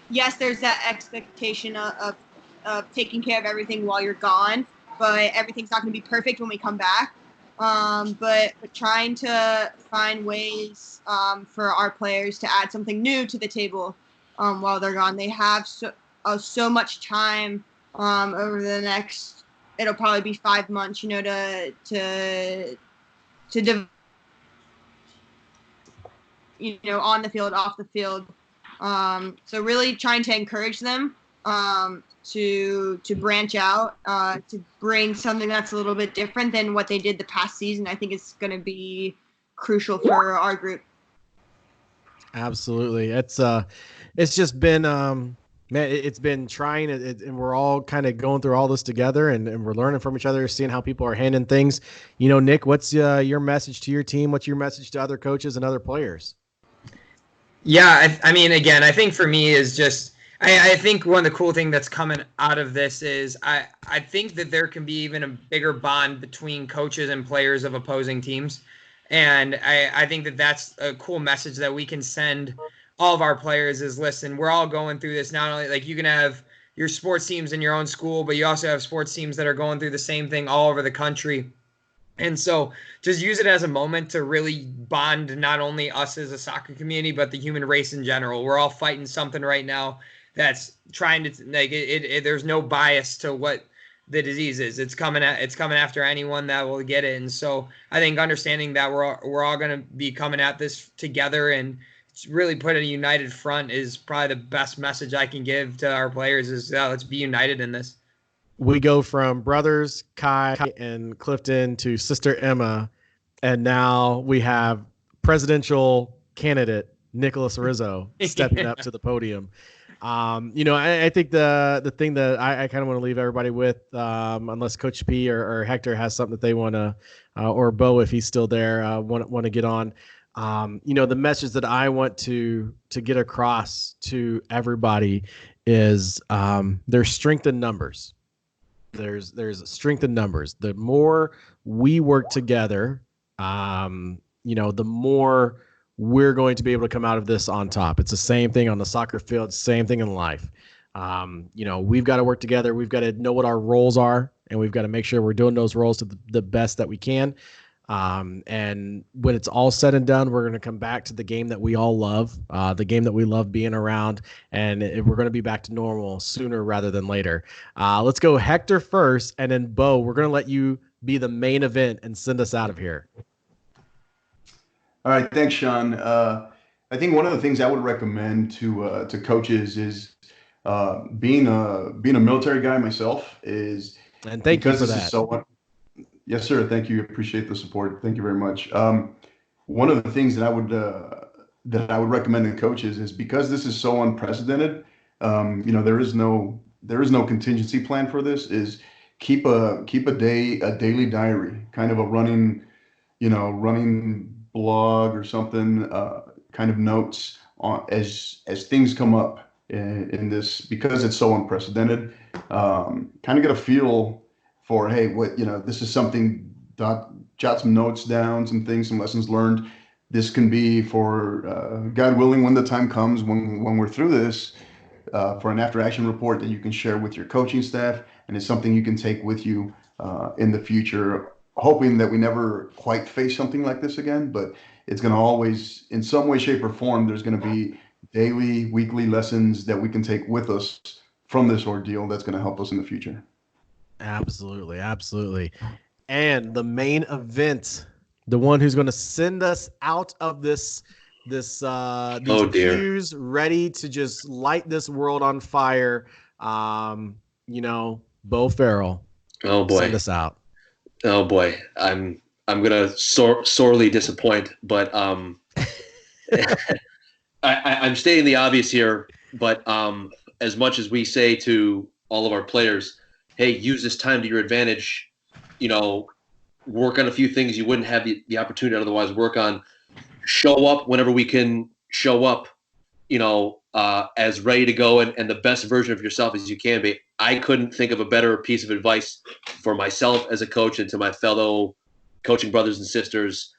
yes, there's that expectation of taking care of everything while you're gone, but everything's not going to be perfect when we come back. But trying to find ways for our players to add something new to the table while they're gone. They have so much time over the next, it'll probably be 5 months, to on the field, off the field. So really trying to encourage them to branch out, to bring something that's a little bit different than what they did the past season. I think it's going to be crucial for our group. Absolutely. It's just been man, it's been trying and we're all kind of going through all this together and we're learning from each other, seeing how people are handling things. Nick, what's your message to your team? What's your message to other coaches and other players? Yeah, I mean, again, I think for me is just I think one of the cool things that's coming out of this is I think that there can be even a bigger bond between coaches and players of opposing teams. And I think that that's a cool message that we can send all of our players is, listen, we're all going through this. Not only like you can have your sports teams in your own school, but you also have sports teams that are going through the same thing all over the country. And so just use it as a moment to really bond not only us as a soccer community, but the human race in general. We're all fighting something right now that's trying to like there's no bias to what the disease is. It's coming after anyone that will get it. And so I think understanding that we're all going to be coming at this together and really put a united front is probably the best message I can give to our players is let's be united in this. We go from brothers Kai and Clifton to sister Emma, and now we have presidential candidate Nicholas Rizzo stepping up to the podium. I think the thing that I kind of want to leave everybody with, unless Coach P or Hector has something that they want to, or Bo if he's still there, want to get on. The message that I want to get across to everybody is there's strength in numbers. There's strength in numbers. The more we work together, the more we're going to be able to come out of this on top. It's the same thing on the soccer field, same thing in life. We've got to work together. We've got to know what our roles are, and we've got to make sure we're doing those roles to the best that we can. And when it's all said and done, we're going to come back to the game that we all love, the game that we love being around, and we're going to be back to normal sooner rather than later. Let's go Hector first, and then Bo, we're going to let you be the main event and send us out of here. All right, thanks, Sean. I think one of the things I would recommend to coaches is being a military guy myself is, and thank you for that. Yes, sir. Thank you. Appreciate the support. Thank you very much. One of the things that I would recommend to coaches is, because this is so unprecedented, there is no contingency plan for this, is keep a daily diary, kind of a running blog or something, kind of notes on as things come up in this, because it's so unprecedented. Kind of get a feel for, hey, this is something, jot some notes down, some things, some lessons learned. This can be for, God willing, when the time comes, when we're through this, for an after action report that you can share with your coaching staff, and it's something you can take with you in the future, hoping that we never quite face something like this again. But it's going to always, in some way, shape, or form, there's going to be daily, weekly lessons that we can take with us from this ordeal that's going to help us in the future. Absolutely, absolutely. And the main event, the one who's going to send us out of these pews, ready to just light this world on fire. Bo Farrell. Oh boy, send us out. Oh boy, I'm gonna sorely disappoint, but I'm stating the obvious here. But as much as we say to all of our players, hey, use this time to your advantage. Work on a few things you wouldn't have the opportunity to otherwise work on. Show up whenever we can show up. As ready to go and the best version of yourself as you can be. I couldn't think of a better piece of advice for myself as a coach and to my fellow coaching brothers and sisters.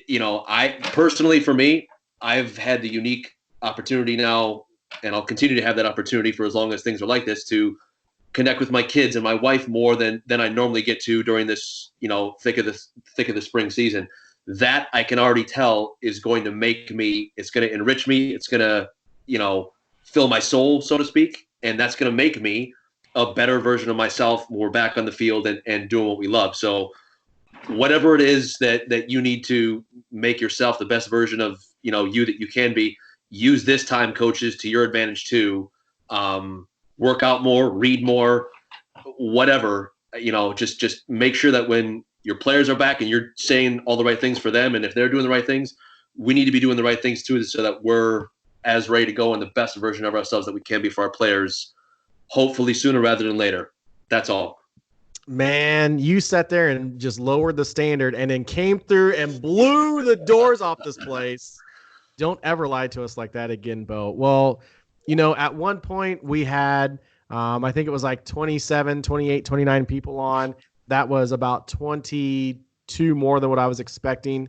I personally, for me, I've had the unique opportunity now, and I'll continue to have that opportunity for as long as things are like this, to connect with my kids and my wife more than I normally get to during this, thick of the spring season. That I can already tell is going to make me, it's going to enrich me. It's going to, fill my soul, so to speak. And that's going to make me a better version of myself when we're back on the field and doing what we love. So whatever it is that you need to make yourself the best version of, you that you can be, use this time, coaches, to your advantage too. Work out more, read more, whatever, just make sure that when your players are back and you're saying all the right things for them, and if they're doing the right things, we need to be doing the right things too, so that we're as ready to go in the best version of ourselves that we can be for our players, hopefully sooner rather than later. That's all. Man, you sat there and just lowered the standard and then came through and blew the doors off this place. Don't ever lie to us like that again, Bo. Well, at one point we had, I think it was like 27, 28, 29 people on. That was about 22 more than what I was expecting.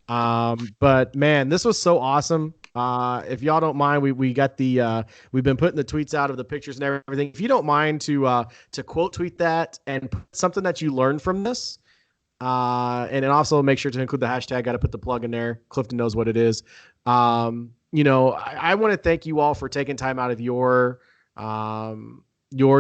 But man, this was so awesome. If y'all don't mind, we got we've been putting the tweets out of the pictures and everything. If you don't mind to quote tweet that and put something that you learned from this, and then also make sure to include the hashtag. Got to put the plug in there. Clifton knows what it is. I want to thank you all for taking time out of your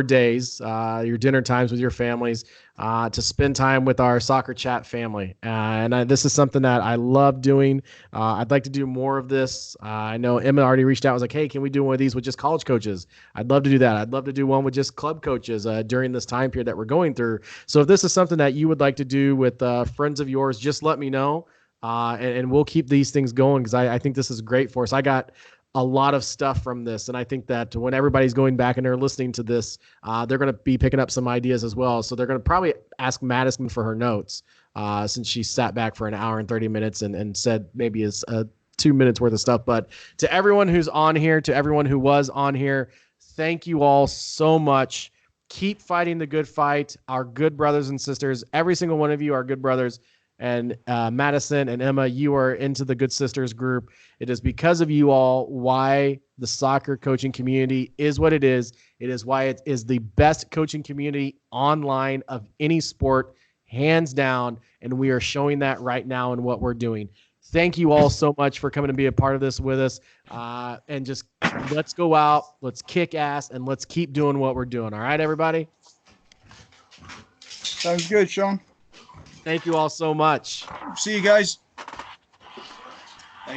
days, your dinner times with your families, to spend time with our soccer chat family. This is something that I love doing. I'd like to do more of this. I know Emma already reached out. Was like, hey, can we do one of these with just college coaches? I'd love to do that. I'd love to do one with just club coaches during this time period that we're going through. So if this is something that you would like to do with friends of yours, just let me know. And we'll keep these things going, because I think this is great for us. I got a lot of stuff from this, and I think that when everybody's going back and they're listening to this, they're going to be picking up some ideas as well. So they're going to probably ask Madison for her notes, since she sat back for an hour and 30 minutes and said maybe is 2 minutes worth of stuff. But to everyone who's on here, to everyone who was on here, thank you all so much. Keep fighting the good fight. Our good brothers and sisters, every single one of you are good brothers. And Madison and Emma, you are into the Good Sisters group. It is because of you all why the soccer coaching community is what it is. It is why it is the best coaching community online of any sport, hands down. And we are showing that right now in what we're doing. Thank you all so much for coming to be a part of this with us. And just let's go out, let's kick ass, and let's keep doing what we're doing. All right, everybody? Sounds good, Sean. Thank you all so much. See you guys.